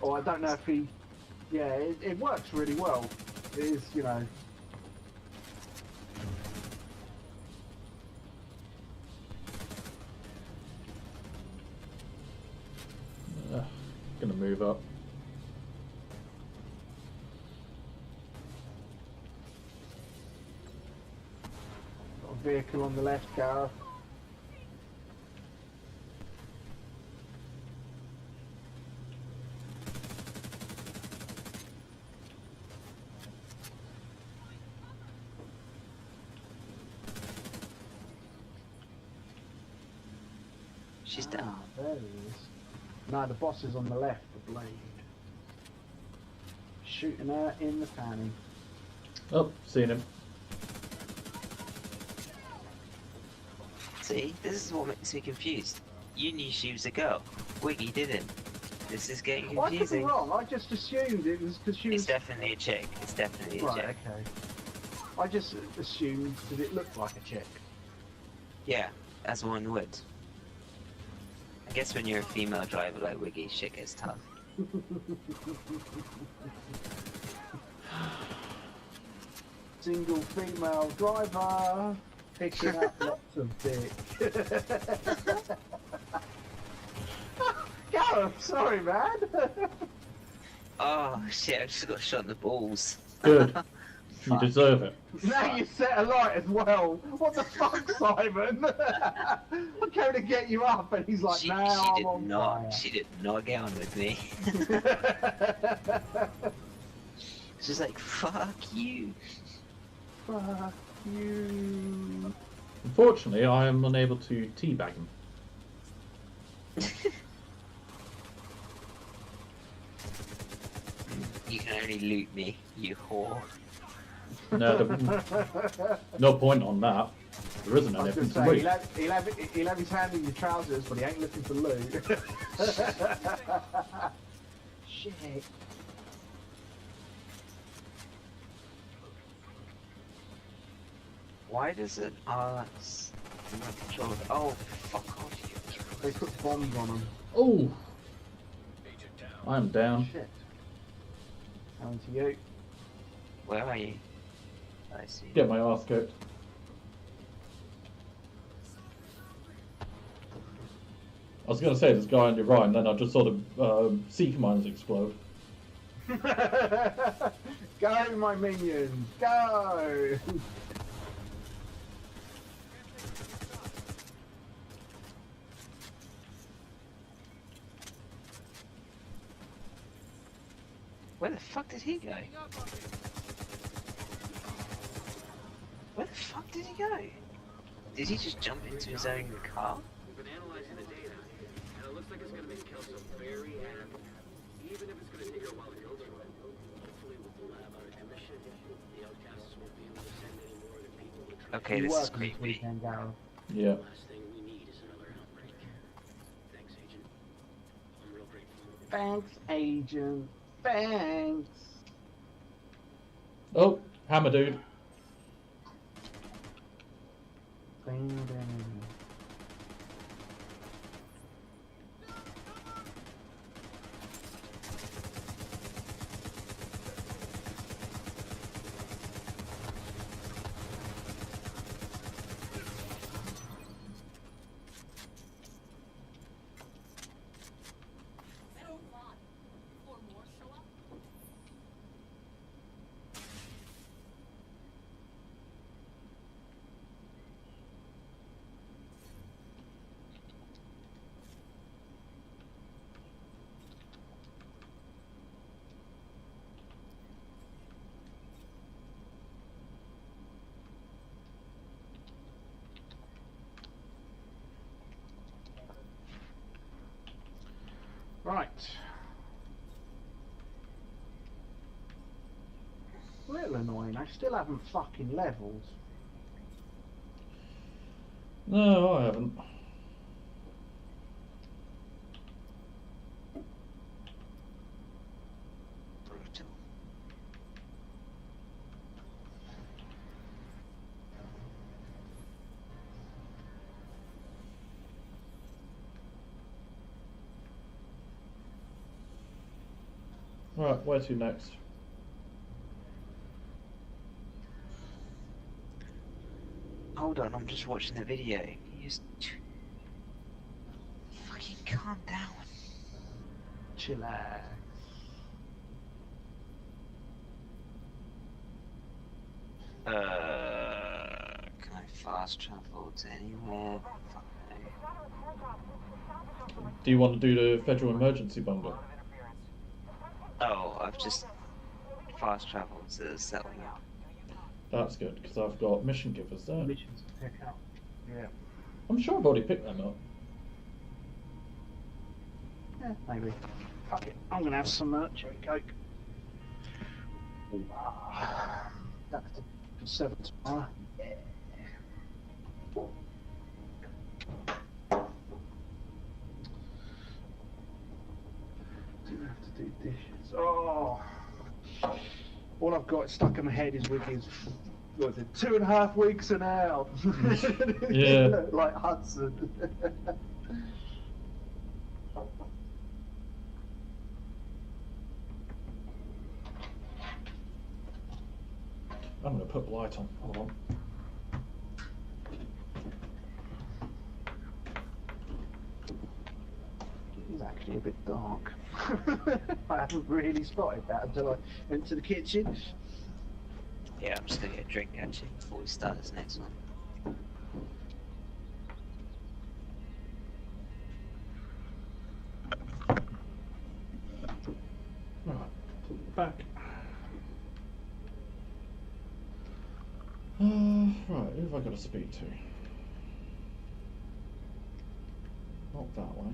Or I don't know if he. Yeah, it works really well. It is, you know. Gonna move up. Got a vehicle on the left, Gareth. She's down. There he is. No, the boss is on the left, the blade. Shooting her in the fanny. Oh, seen him. See, this is what makes me confused. You knew she was a girl. Wiggy didn't. This is getting Well, I could be confusing. wrong. I just assumed it was because she It's was. definitely a chick. It's definitely a Right, chick. okay. I just assumed that it looked like a chick. Yeah, as one would. I guess when you're a female driver like Wiggy, shit gets tough. Single female driver. Picking up lots of dick. Gareth, sorry man. Oh shit! I just got shot in the balls. Good. You deserve it. Now you set a light as well. What the fuck, Simon? I'm going to get you up, and he's like, She "Now I'm did on not. fire." She did not get on with me. She's like, "Fuck you." Fuck you. Unfortunately, I am unable to teabag him. You can only loot me, you whore. No, no point on that. There isn't I was anything going to to say, loot. he'll have his hand in your trousers, but he ain't looking for loot. Shit. Why does it not control? Oh, fuck off you. They put bombs on him. Oh! I am down. Shit. Coming to you. Where are you? I see. Get my arse kicked. I was going to say there's a guy on your right, and then I just saw the seeker mines explode. Go, my minions! Go! Where the fuck did he go? Where the fuck did he go? Did he just jump into his own car? We've been analyzing the data, and it looks like it's going to make Kelso very happy. Even if it's going to take her a while to go through it. Hopefully with the lab out of commission, the outcasts won't be able to send any more of their people to try. Okay, You this is working this creepy. weekend, Gareth? Yeah. The last thing we need is another outbreak. Thanks, Agent. I'm real grateful. Thanks, Agent. Thanks. Oh, hammer dude. Ding, ding. Right. Little annoying. I still haven't fucking leveled. No, I haven't. Brutal. Right, where to next? Hold on, I'm just watching the video. You just fucking calm down. Chillax. Can I fast travel to anywhere? Fuck no. Do you want to do the federal emergency bunker? Oh, I've just fast traveled to settling out. That's good, because I've got mission givers there. Missions to pick up. Yeah. I'm sure I've already picked them up. Yeah, maybe. Fuck it. I'm gonna have some cherry coke. That's for 7 tomorrow. Didn't have to do dishes. Oh, all I've got stuck in my head is with his. What was it? 2.5 weeks and out. Yeah. Like Hudson. I'm going to put light on. Hold on. dark. I haven't really spotted that until I went to the kitchen. Yeah, I'm just gonna get a drink actually before we start this next one. Right, put it back. Right, who have I got to speak to? Not that way.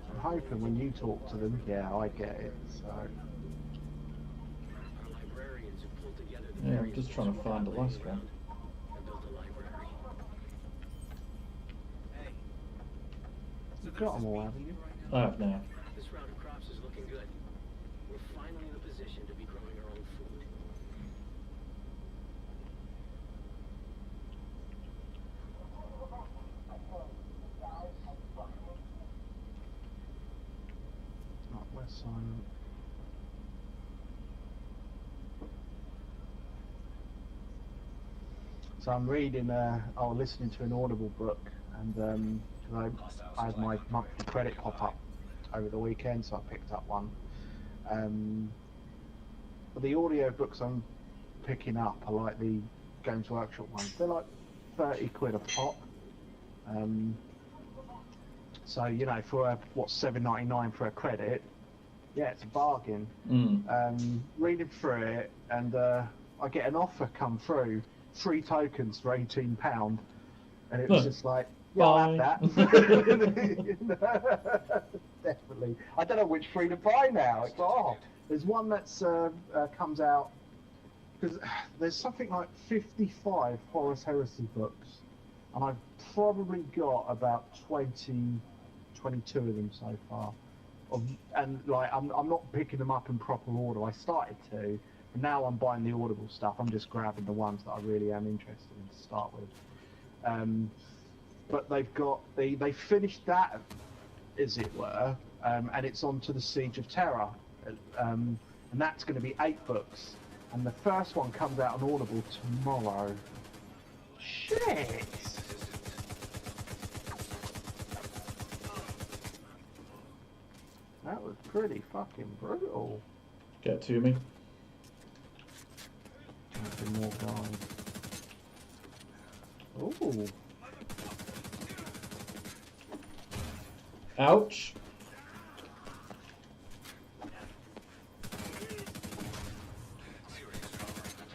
I'm hoping when you talk to them, yeah, I get it. So Our librarians have pulled together the Yeah, I'm various just trying to find the last one. and built a library. you've got them all, haven't you? I have now. This round of crops is looking good. We're finally in a position to be growing our own food. Not West Silent. So I'm reading, or listening to an Audible book, and 'cause I had my monthly credit pop up over the weekend, so I picked up one. But the audio books I'm picking up are like the Games Workshop ones. They're like 30 quid a pop. So you know, for what's $7.99 for a credit, yeah, it's a bargain. Reading through it, and I get an offer come through, 3 tokens for £18, and it was just like, yeah, I'll have that. Definitely. I don't know which 3 to buy now. It's like, oh, there's one that's comes out, because there's something like 55 Horus Heresy books, and I've probably got about 22 of them so far. And like, I'm not picking them up in proper order. I started to, but now I'm buying the Audible stuff. I'm just grabbing the ones that I really am interested in to start with. But they finished that, as it were, and it's on to the Siege of Terror, and that's going to be 8 books, and the first one comes out on Audible tomorrow. Shit! That was pretty fucking brutal. Get to me. Nothing more guys. Ooh. Ouch.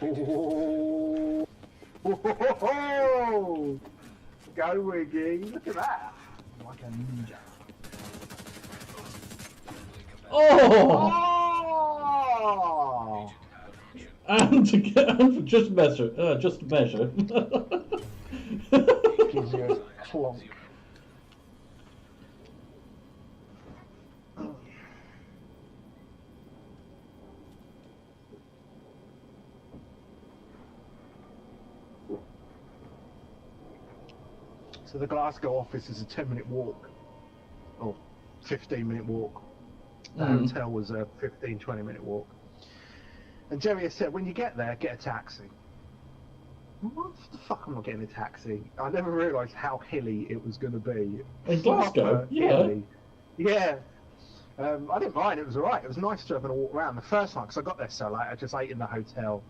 Oh. Oh. Go Wiggy. Look at that. Like a ninja. Oh! Oh. And to get and for just measure. Gives you a clonk. So the Glasgow office is a 10-minute walk, or 15-minute walk. The hotel was a 15-20-minute walk. And Jerry has said, when you get there, get a taxi. What the fuck am I getting a taxi? I never realised how hilly it was going to be. In Glasgow? Proper Yeah. hilly. Yeah. I didn't mind, it was alright. It was nice to have a walk around. The first time, because I got there so late, I just ate in the hotel,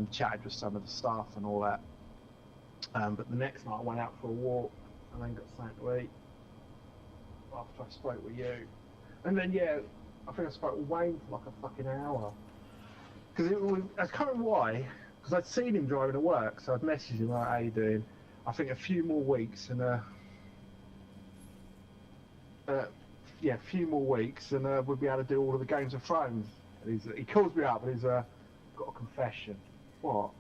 chatted with some of the staff and all that. But the next night I went out for a walk and then got something to eat after I spoke with you. And then, yeah, I think I spoke with Wayne for like a fucking hour. because I can't remember why, because I'd seen him driving to work, so I'd messaged him like, how you doing? I think a few more weeks and yeah, a few more weeks and we'll be able to do all of the Games of Thrones. And he calls me up and he's got a confession. What?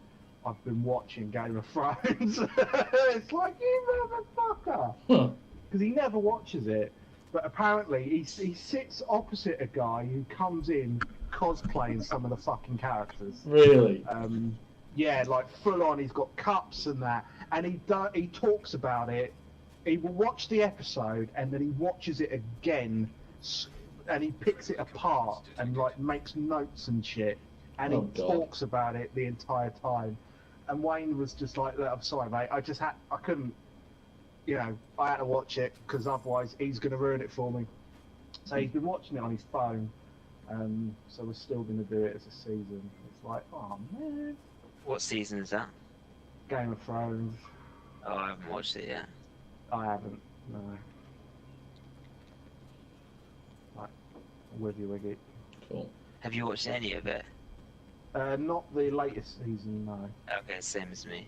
I've been watching Game of Thrones. It's like, you motherfucker! Because he never watches it, but apparently he sits opposite a guy who comes in cosplaying some of the fucking characters. Really? Yeah, like full on. He's got cups and that, and he talks about it. He will watch the episode and then he watches it again, and he picks it apart and like makes notes and shit, and he talks about it the entire time. And Wayne was just like, "Look, I'm sorry, mate. I couldn't, I had to watch it because otherwise he's going to ruin it for me." So he's been watching it on his phone. So we're still going to do it as a season. It's like, oh man. What season is that? Game of Thrones. Oh, I haven't watched it yet. I haven't. No. Right, I'm with you, Wiggy. Cool. Have you watched any of it? Not the latest season, no. Okay, same as me.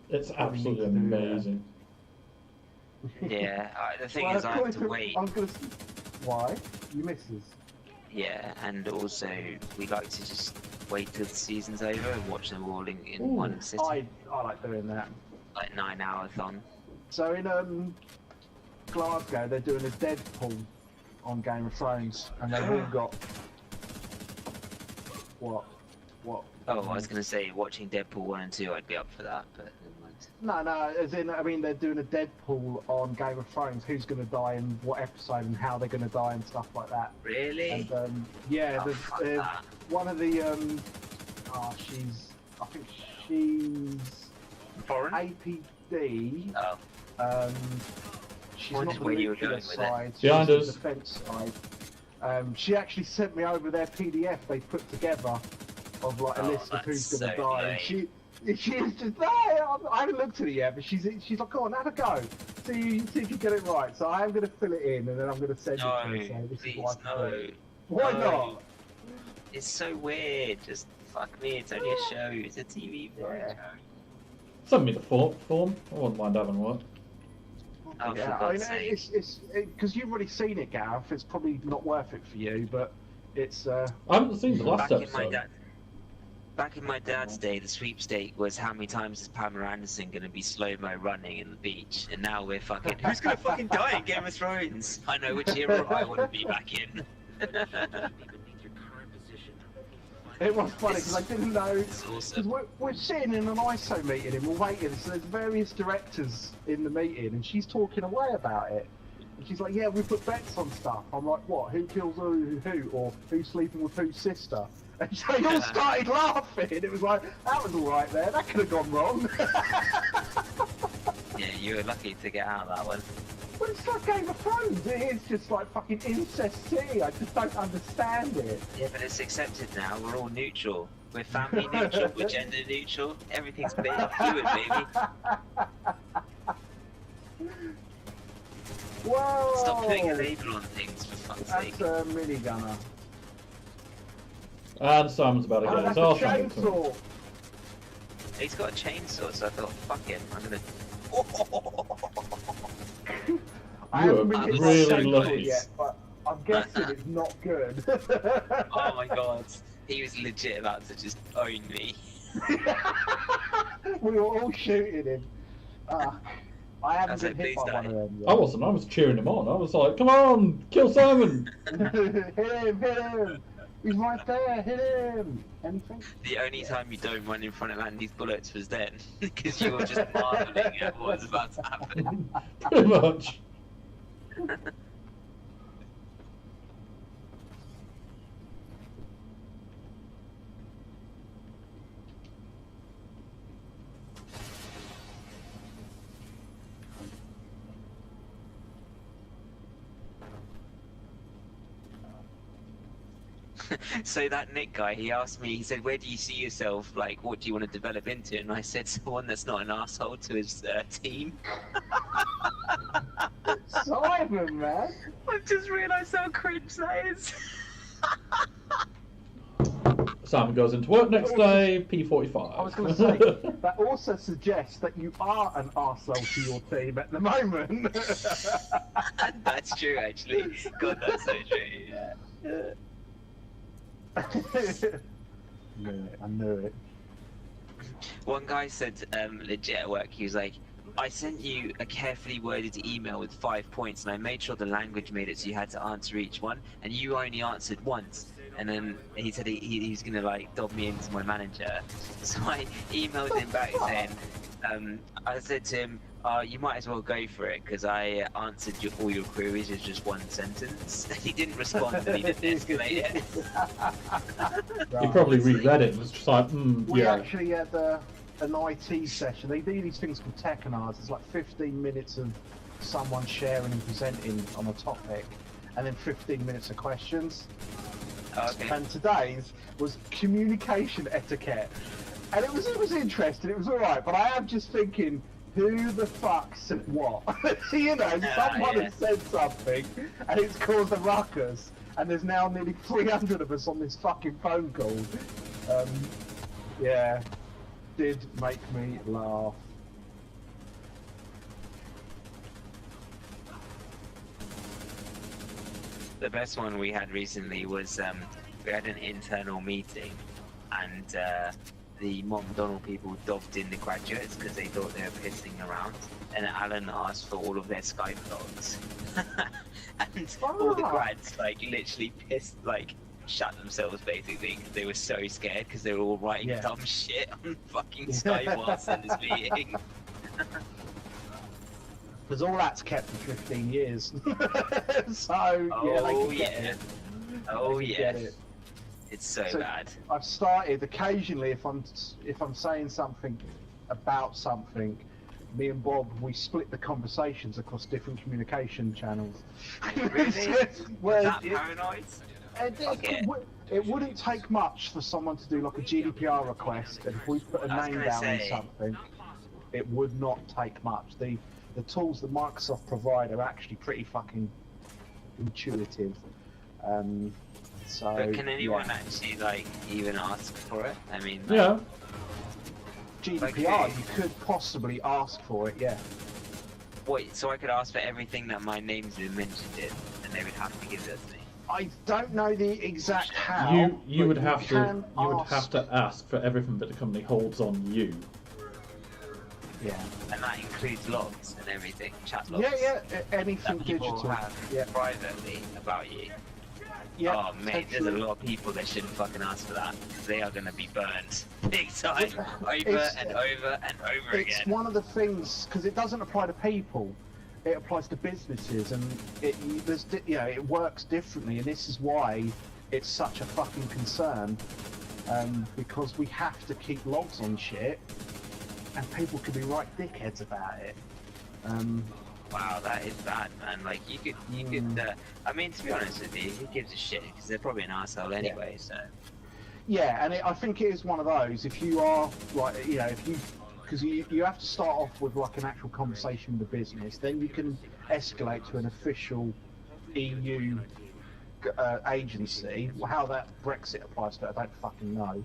It's absolutely amazing. Yeah, the thing is, I have to wait. Why? You misses. Yeah, and also we like to just wait till the season's over and watch them all in one sitting. I like doing that. Like 9-hour-thon. So in Glasgow, they're doing a Deadpool on Game of Thrones, and they've all got what? Oh, I was gonna say watching Deadpool 1 and 2, I'd be up for that, but never mind. No, as in, I mean, they're doing a Deadpool on Game of Thrones. Who's going to die in what episode and how they're going to die and stuff like that. Really? And yeah, there's one of the I think she's foreign APD. Oh. She's Wondered not the where you were nuclear going with it. side. Behind She's us. the defence side. She actually sent me over their PDF they put together of like a list of who's that's going to so die. great. And she was just there. I haven't looked at it yet, but she's like, go on, have a go. See if you get it right. So I am going to fill it in, and then I'm going to send it to her. So this please, is what I no. do. Why No. not? It's so weird. Just fuck me. It's only a show. It's a TV show. Send me the form. I wouldn't mind having one. Oh, for Yeah, God's I mean, sake. it's because you've already seen it, Gareth. It's probably not worth it for you, but it's. I haven't seen the last episode. Back in my dad's day, the sweepstake was how many times is Pamela Anderson going to be slow-mo running in the beach, and now we're fucking, who's going to fucking die in Game of Thrones? I know which hero I want to be back in. It was funny because I didn't know. It's awesome. Because we're sitting in an ISO meeting and we're waiting, so there's various directors in the meeting, and she's talking away about it. And she's like, "Yeah, we put bets on stuff." I'm like, "What? Who kills who, or who's sleeping with whose sister?" And they all started laughing. It was like, that was all right there. That could have gone wrong. Yeah, you were lucky to get out of that one. But it's like Game of Thrones. It is just like fucking incest city. I just don't understand it. Yeah, but it's accepted now. We're all neutral. We're family neutral. We're gender neutral. Everything's fluid, baby. Whoa! Stop putting a label on things, for fuck's sake. That's a minigunner. And Simon's about to Oh, get that's his a arse handed to him. chainsaw. He's got a chainsaw, so I thought, fuck him. I'm gonna. I You haven't are been hit by really a chainsaw lucky. yet, but I'm guessing it's not good. Oh my god. He was legit about to just own me. We were all shooting him. I haven't That's been like, hit by please one of die. them I yet. wasn't. I was cheering him on. I was like, "Come on, kill Simon!" Hit him! He's right there, hit him! Anything? The only time you don't run in front of Andy's bullets was then, because you were just marveling at what was about to happen. Pretty much. So that Nick guy, he asked me, he said, where do you see yourself, like, what do you want to develop into? And I said, someone that's not an asshole to his team. Simon, man! I've just realised how cringe that is. Simon goes into work next day, P45. I was going to say, that also suggests that you are an arsehole to your team at the moment. That's true, actually. God, that's so true. I knew it. One guy said, legit at work, he was like, I sent you a carefully worded email with 5 points, and I made sure the language made it so you had to answer each one, and you only answered once. And then he said he's gonna like dob me into my manager. So I emailed him back saying, I said to him, you might as well go for it because I answered all your queries with just one sentence. He didn't respond and he didn't escalate it. He probably reread it and was just like, We yeah. actually had an IT session. They do these things called Technards. It's like 15 minutes of someone sharing and presenting on a topic, and then 15 minutes of questions. Okay. And today's was communication etiquette, and it was interesting. It was all right, but I am just thinking, who the fuck said what? You know, someone has said something, and it's caused a ruckus, and there's now nearly 300 of us on this fucking phone call. Yeah, did make me laugh. The best one we had recently was we had an internal meeting, and the McDonald people dobbed in the graduates because they thought they were pissing around, and Alan asked for all of their Skype logs, and all the grads like literally shut themselves basically because they were so scared because they were all writing dumb shit on fucking Skype whilst in this meeting. Because all that's kept for 15 years. So, yeah, they can get it. Oh, They can yeah. get it. It's so bad. I've started occasionally, if I'm saying something about something, me and Bob, we split the conversations across different communication channels. Really? Well, That paranoid? it wouldn't take much for someone to do like a GDPR request, and if we put a I was name gonna down say. on something, it would not take much. The tools that Microsoft provide are actually pretty fucking intuitive. So, But can anyone yeah. actually like even ask for it? I mean, Yeah. GDPR, you could possibly ask for it, yeah. Wait, so I could ask for everything that my name's been mentioned in, and they would have to give it to me. I don't know the exact how. You would but have can to ask. ask for everything that the company holds on you. Yeah. And that includes logs and everything, chat logs. Anything that people digital. have Yeah. privately about you. Yeah. Oh mate, there's a lot of people that shouldn't fucking ask for that. They are gonna be burned big time, over It's- and over and over It's again. one of the things, because it doesn't apply to people. It applies to businesses, and it works differently, and this is why it's such a fucking concern. Because we have to keep logs on shit, and people can be right dickheads about it. Wow, that is bad, man. Like you could. I mean, to be honest with you, who gives a shit? Because they're probably an arsehole anyway. So. Yeah, and I think it is one of those. If you are like, because you have to start off with like an actual conversation with the business, then you can escalate to an official EU agency. How that Brexit applies to it, I don't fucking know.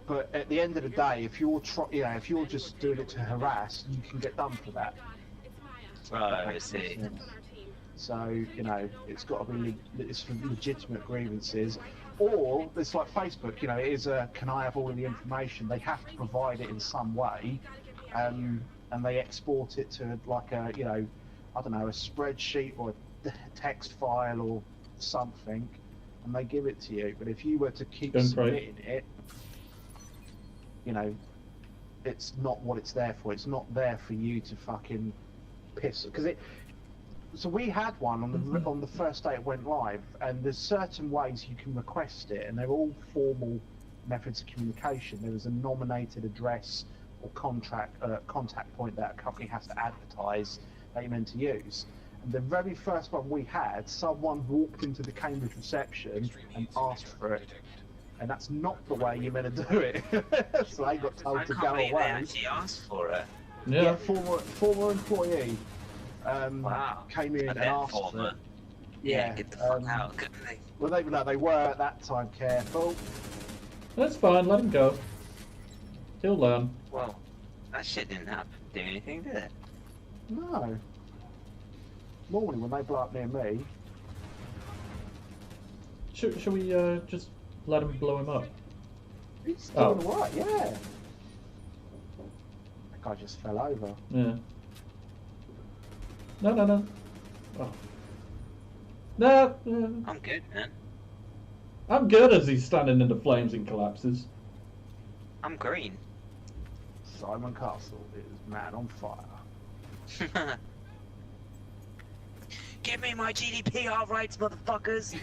But at the end of the day, if you're if you're just doing it to harass, you can get done for that. Right, I see. So it's got to be it's for legitimate grievances, or it's like Facebook. It is a can I have all of the information? They have to provide it in some way, and they export it to like a I don't know, a spreadsheet or a text file or something, and they give it to you. But if you were to keep submitting it, it's not what it's there for. It's not there for you to fucking piss, because it. So we had one on the first day it went live, and there's certain ways you can request it, and they're all formal methods of communication. There was a nominated address or contact point that a company has to advertise that you're meant to use. And the very first one we had, someone walked into the Cambridge reception and asked for it. And that's not the way you're meant to do it. So they got told to go away. They actually asked for it. Yeah, former employee Wow. came in and asked for it. Yeah, get the fuck out, couldn't they? Well, they were at that time careful. That's fine, let him go. He'll learn. Well, that shit didn't do anything, did it? No. Normally when they blow up near me, Should we just let him blow him up? he's Oh. doing alright, yeah. That guy just fell over. Yeah. No. Oh. No. I'm good, man. I'm good as he's standing in the flames and collapses. I'm green. Simon Castle is man on fire. Give me my GDPR rights, motherfuckers!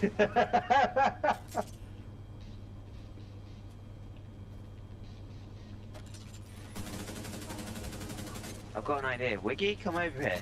I've got an idea. Wiggy, come over here.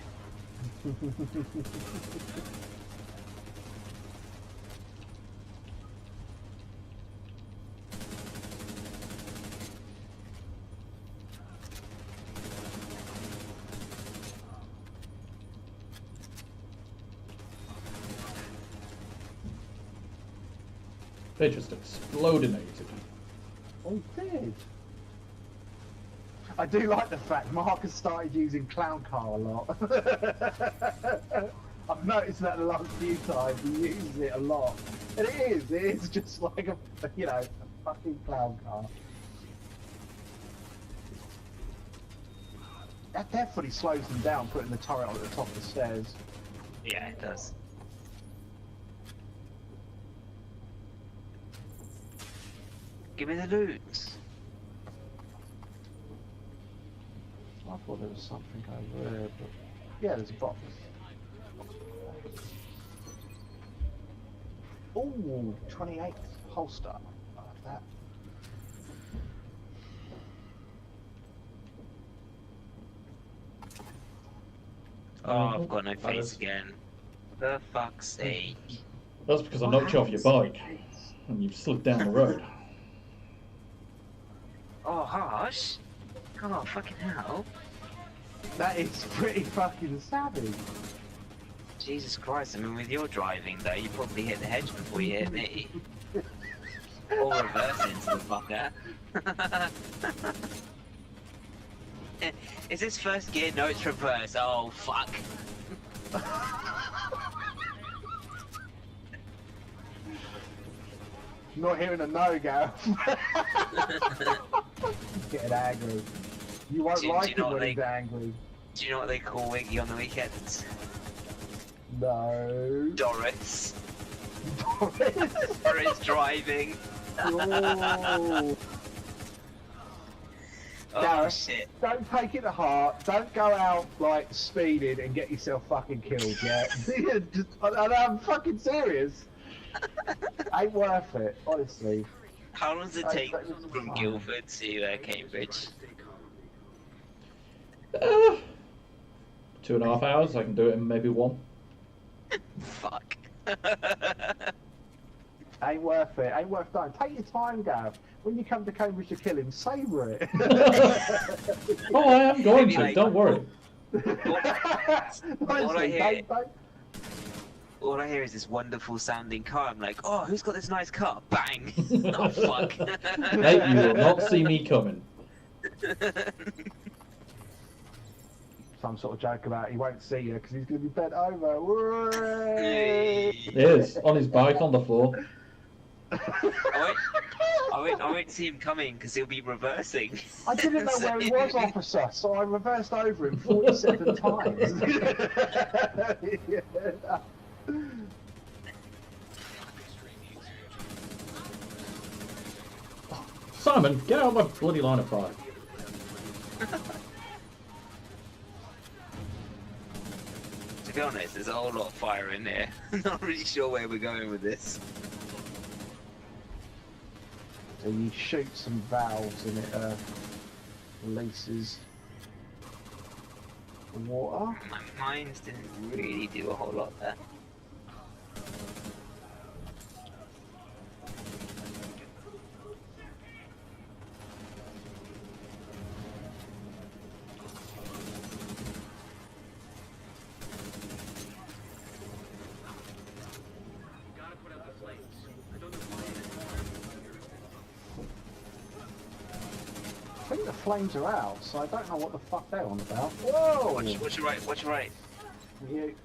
They just explodinated. Oh, did. I do like the fact Mark has started using Clown Car a lot. I've noticed that the last few times he uses it a lot. And it is just like a fucking Clown Car. That definitely slows them down, putting the turret on at the top of the stairs. Yeah, it does. Give me the loot. I thought there was something over there, but yeah, there's a box. Ooh, 28 holster. I like that. Oh, I've got no face again. For fuck's sake. That's because I knocked you off your bike and you've slid down the road. Oh, Harsh? Oh, fucking hell. That is pretty fucking savage. Jesus Christ, I mean, with your driving, though, you probably hit the hedge before you hit me. Or reverse into the fucker. Is this first gear? No, it's reverse. Oh, fuck. Not hearing a no, Gav. Getting angry. You won't Do you like know him what when he's angry. Do you know what they call Wiggy on the weekends? No. Doris. Doris. For his driving. Oh. Oh, Gareth, shit. don't take it to heart. Don't go out like speeding and get yourself fucking killed, yeah? I'm fucking serious. Ain't worth it, honestly. How long does it I take thought it was from fine. Guildford to Cambridge? 2.5 hours. I can do it in maybe 1. Fuck. Ain't worth it. Ain't worth time. Take your time, Gav. When you come to Cambridge to kill him, savour it. Oh, I am going Maybe to. like- Don't worry. Honestly, hear- don't. All I hear is this wonderful sounding car. I'm like, oh, who's got this nice car? Bang! Oh, fuck. Mate, you will not see me coming. Some sort of joke about he won't see you because he's going to be bent over. Hooray! He is on his bike on the floor. I won't see him coming because he'll be reversing. I didn't know where he was, officer, so I reversed over him 47 times. Simon, get out of my bloody line of fire. To be honest, there's a whole lot of fire in there. I'm not really sure where we're going with this. So you shoot some valves and it releases the water. My mines didn't really do a whole lot there. flames are out, so I don't know what the fuck they're on about. Whoa! Watch your right, watch your right. You...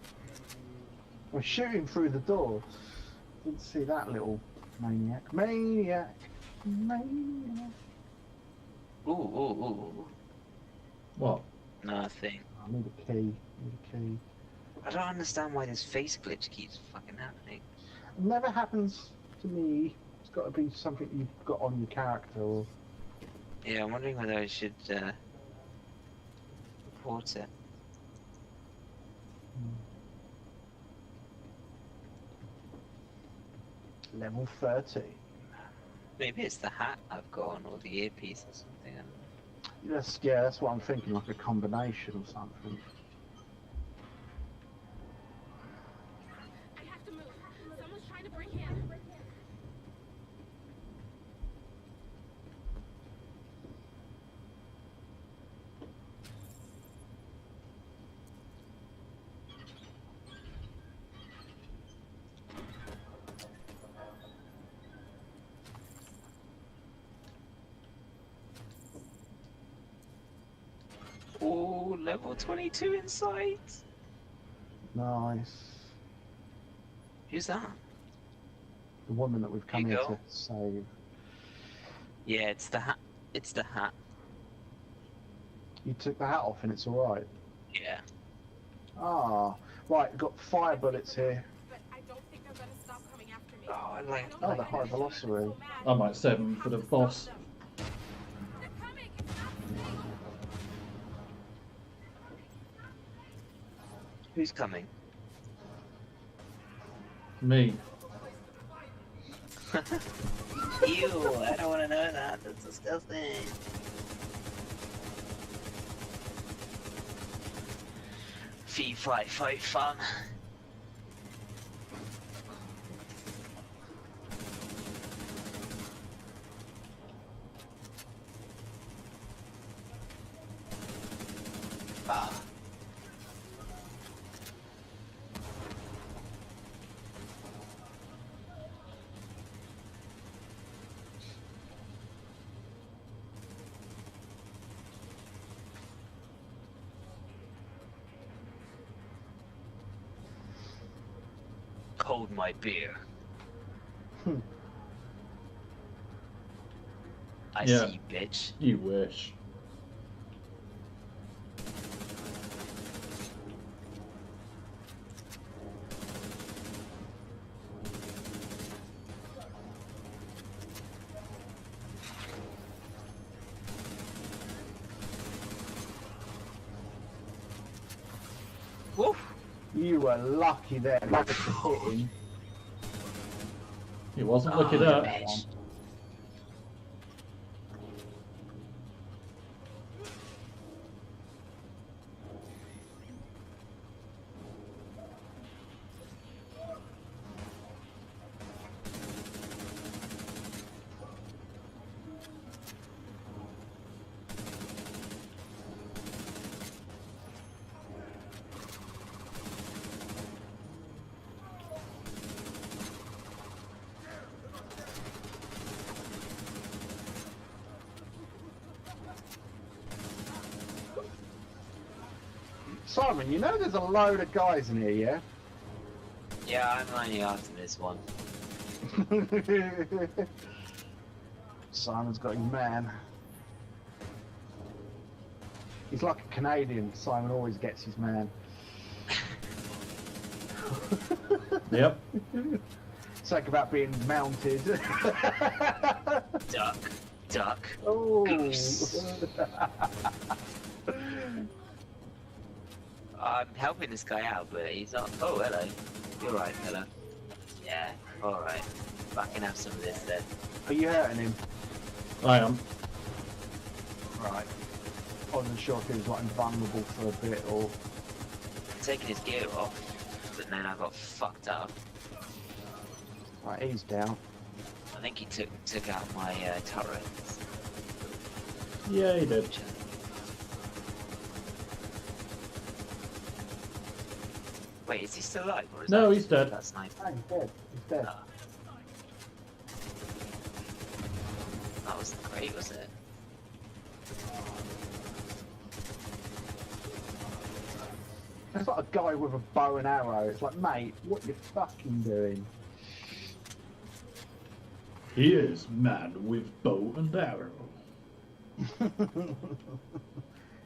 We're shooting through the door. Didn't see that little maniac. Maniac! Maniac! Ooh. What? Nothing. I need a key. Need a key. I don't understand why this face glitch keeps fucking happening. It never happens to me. It's got to be something you've got on your character or... Yeah, I'm wondering whether I should report it. Level 13. Maybe it's the hat I've got on or the earpiece or something. I don't know. Yeah, that's what I'm thinking, like a combination or something. I have to move. Someone's trying to break in. Oh, level 22 in sight. Nice. Who's that? The woman that we've come Here here you to go. save. Yeah, it's the hat. It's the hat. You took the hat off and it's alright. Yeah. Ah, right, we've got fire bullets here. But I don't think they're gonna stop coming after me. Oh, I like. Oh, the high velocity. I might save them for the boss. They're coming. It's not safe. Who's coming? Me. Ew, I don't want to know that. That's disgusting. Fee, fight, fun. Ah. Hold my beer. I Yeah. see, bitch. You wish. Woof. You were lucky there not to hit him. He wasn't looking Oh, at. bitch. Simon, you know there's a load of guys in here, yeah? Yeah, I'm only after this one. Simon's got his man. He's like a Canadian. Simon always gets his man. Yep. Talk about being mounted. Duck. Oh. I'm helping this guy out, but he's not. Oh, hello. You're right, fella. Yeah, alright. I can have some of this then. Are you hurting him? I am. Right. I wasn't sure if he was like invulnerable for a bit or... I'm taking his gear off, but then I got fucked up. Right, he's down. I think he took out my turrets. Yeah, he did. Wait, is he still alive? Or is No, that he's dead. That's nice. Oh, he's dead. He's dead. Ah. That wasn't great, was it? It's like a guy with a bow and arrow. It's like, mate, what you fucking doing? Here's man with bow and arrow.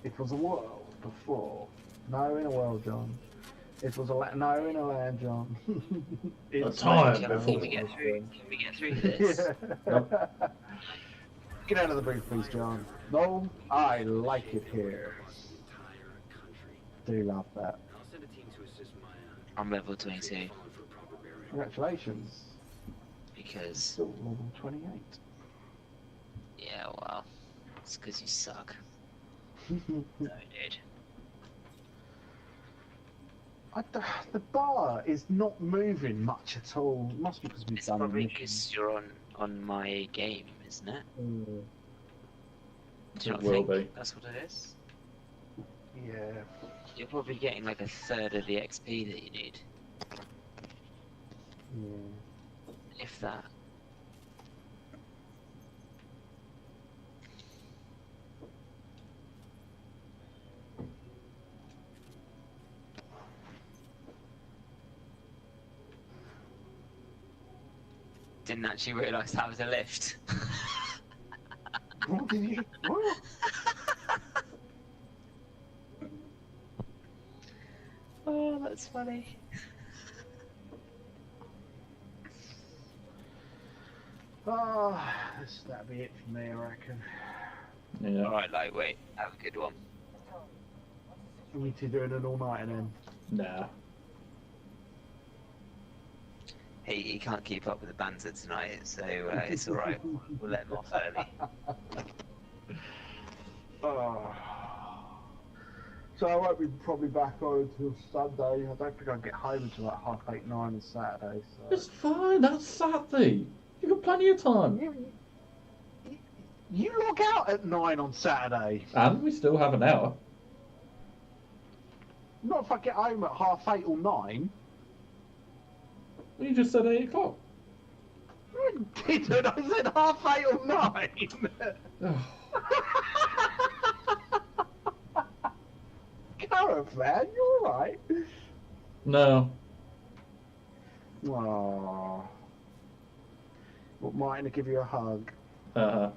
It was a world before. No, in a world, John. It was a no, in a land, John. It's time Can before. we get through? Can we get through this? Yeah. Get out of the booth, please, John. No, I like it here. Entire country. Do love that. I'll send a team to assist Maya. I'm level 22 Calling for proper burial. Congratulations. because Still level 28. yeah, well, it's because you suck. No, dude. The bar is not moving much at all. It must be because we've It's done the probably mission. because you're on my game, isn't it? Mm, Do It you not will think be. that's what it is? yeah. You're probably getting like a third of the XP that you need, Yeah. if that. Didn't actually realise that was a lift. What did you? What? Oh, that's funny. Oh, that'll be it for me, I reckon. Yeah. Alright, lightweight, have a good one. We two doing an all-nighter then. Nah. He can't keep up with the banter tonight, so it's alright. We'll let him off early. Oh. So I won't be probably back on until Sunday. I don't think I'll get home until like 8:30, 9 on Saturday. So. It's fine, that's Saturday. You've got plenty of time. You log out at 9 on Saturday. And we still have an hour. Not if I get home at 8:30 or 9. Well, you just said 8 o'clock. I didn't. I said 8:30 or 9. Gareth, man, you alright? No. Aww. What, Martin to give you a hug? Uh,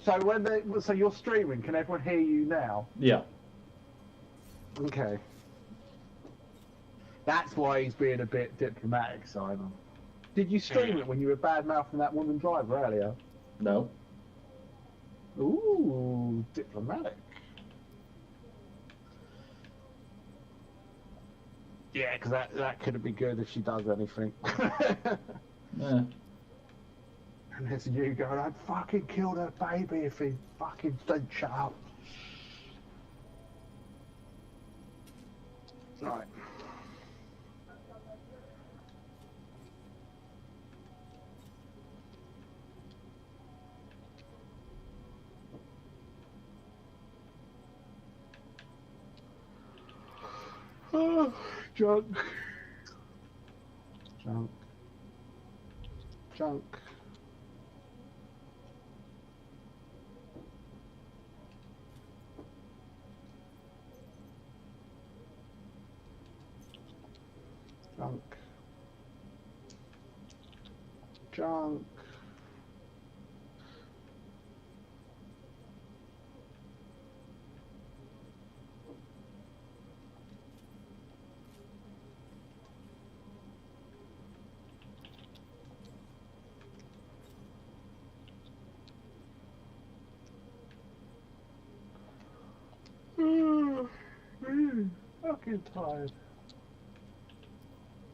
So you're streaming, can everyone hear you now? yeah. Okay. That's why he's being a bit diplomatic, Simon. Did you stream it when you were bad-mouthing that woman driver earlier? No. Ooh, diplomatic. Yeah, because that couldn't be good if she does anything. Yeah. And there's you going, I'd fucking kill that baby if he fucking didn't shut up. Right. Oh, junk. Junk. Junk. Junk. Junk. Fucking tired.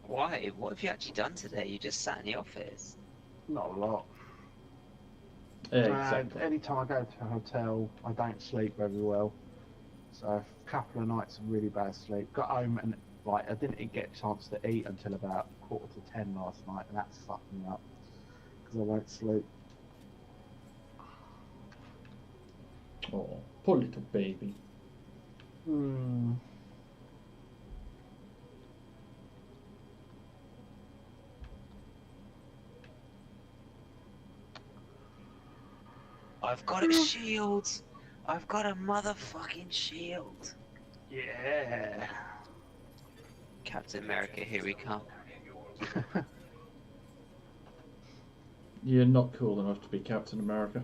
Why? What have you actually done today? You just sat in the office. Not a lot. Yeah, And exactly. anytime I go to a hotel, I don't sleep very well. So a couple of nights of really bad sleep. Got home and like I didn't get a chance to eat until about 9:45 last night, and that's fucked me up because I won't sleep. Oh, poor little baby. Hmm. I've got a shield. I've got a motherfucking shield. Yeah. Captain America, here we come. You're not cool enough to be Captain America.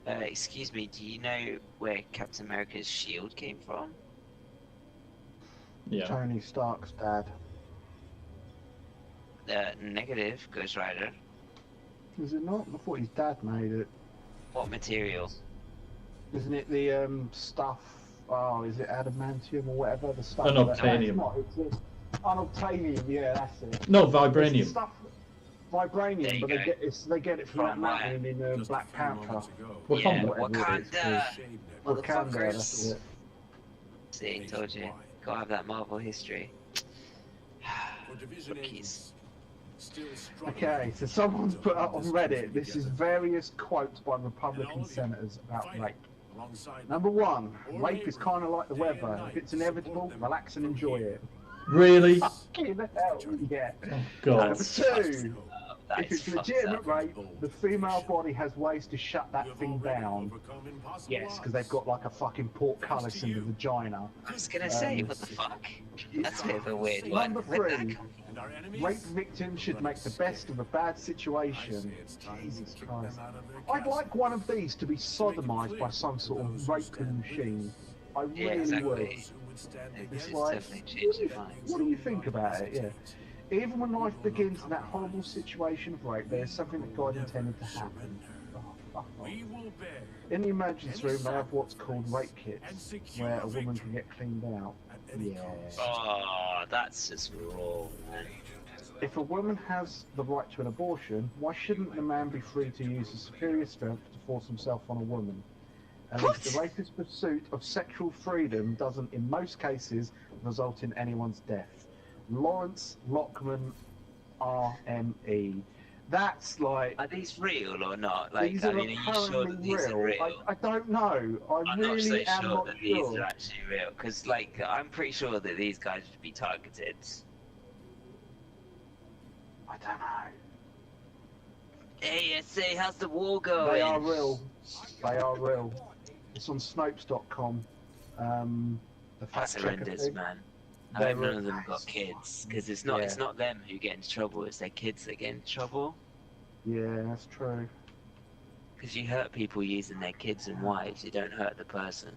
Excuse me, do you know where Captain America's shield came from? Yeah. Tony Stark's dad. Negative, Ghost Rider. Is it not? I thought his dad made it. What material? Isn't it the stuff? Oh, is it adamantium or whatever? The stuff. Unobtainium. It's unobtainium. Yeah, that's it. No, It's the vibranium. stuff, There vibranium, you but go. they get it from that From where? mountain in Black Panther. Yeah, Wakanda. Wakanda. Wakanda, Motherfuckers. that's it. See, told you. Gotta have that Marvel history. Rookies. Okay, so someone's put up on Reddit, this is various quotes by Republican senators about rape. Number one, rape is kind of like the weather. If it's inevitable, relax and enjoy it. Really? Fucking hell, yeah. Oh, God. Number two, That if is it's fucked legitimate up. rape, the female body has ways to shut that thing down. Yes, because they've got like a fucking portcullis in the vagina. I was gonna say, what the fuck? That's a bit of a weird one. Number Where'd that three, come from? rape victims should make the best of a bad situation. Jesus Christ. I'd like one of these to be sodomized by some sort of raping machine. I really Yeah, exactly. would. This It's is like, definitely changing minds. what do you think about it? Yeah. Even when life begins in that horrible situation of rape, there's something that God intended to happen. Oh, fuck off. In the emergency room, they have what's called rape kits, where a woman can get cleaned out. Yeah. Oh, that's just wrong, man. If a woman has the right to an abortion, why shouldn't the man be free to use his superior strength to force himself on a woman? And What? the rapist's pursuit of sexual freedom doesn't, in most cases, result in anyone's death. Lawrence Lockman, RME. That's like... Are these real or not? Like, these I are mean, are you sure that apparently these are real? I don't know. I'm not really so am sure not that these sure. are actually real, because, like, I'm pretty sure that these guys would be targeted. I don't know. Hey, SA, how's the war going? They are real. They are real. It's on Snopes.com. The That's fact checker horrendous, thing. man. I They're hope none of them real. got kids, because it's not Yeah. them who get into trouble, it's their kids that get into trouble. Yeah, that's true. Because you hurt people using their kids and wives, you don't hurt the person.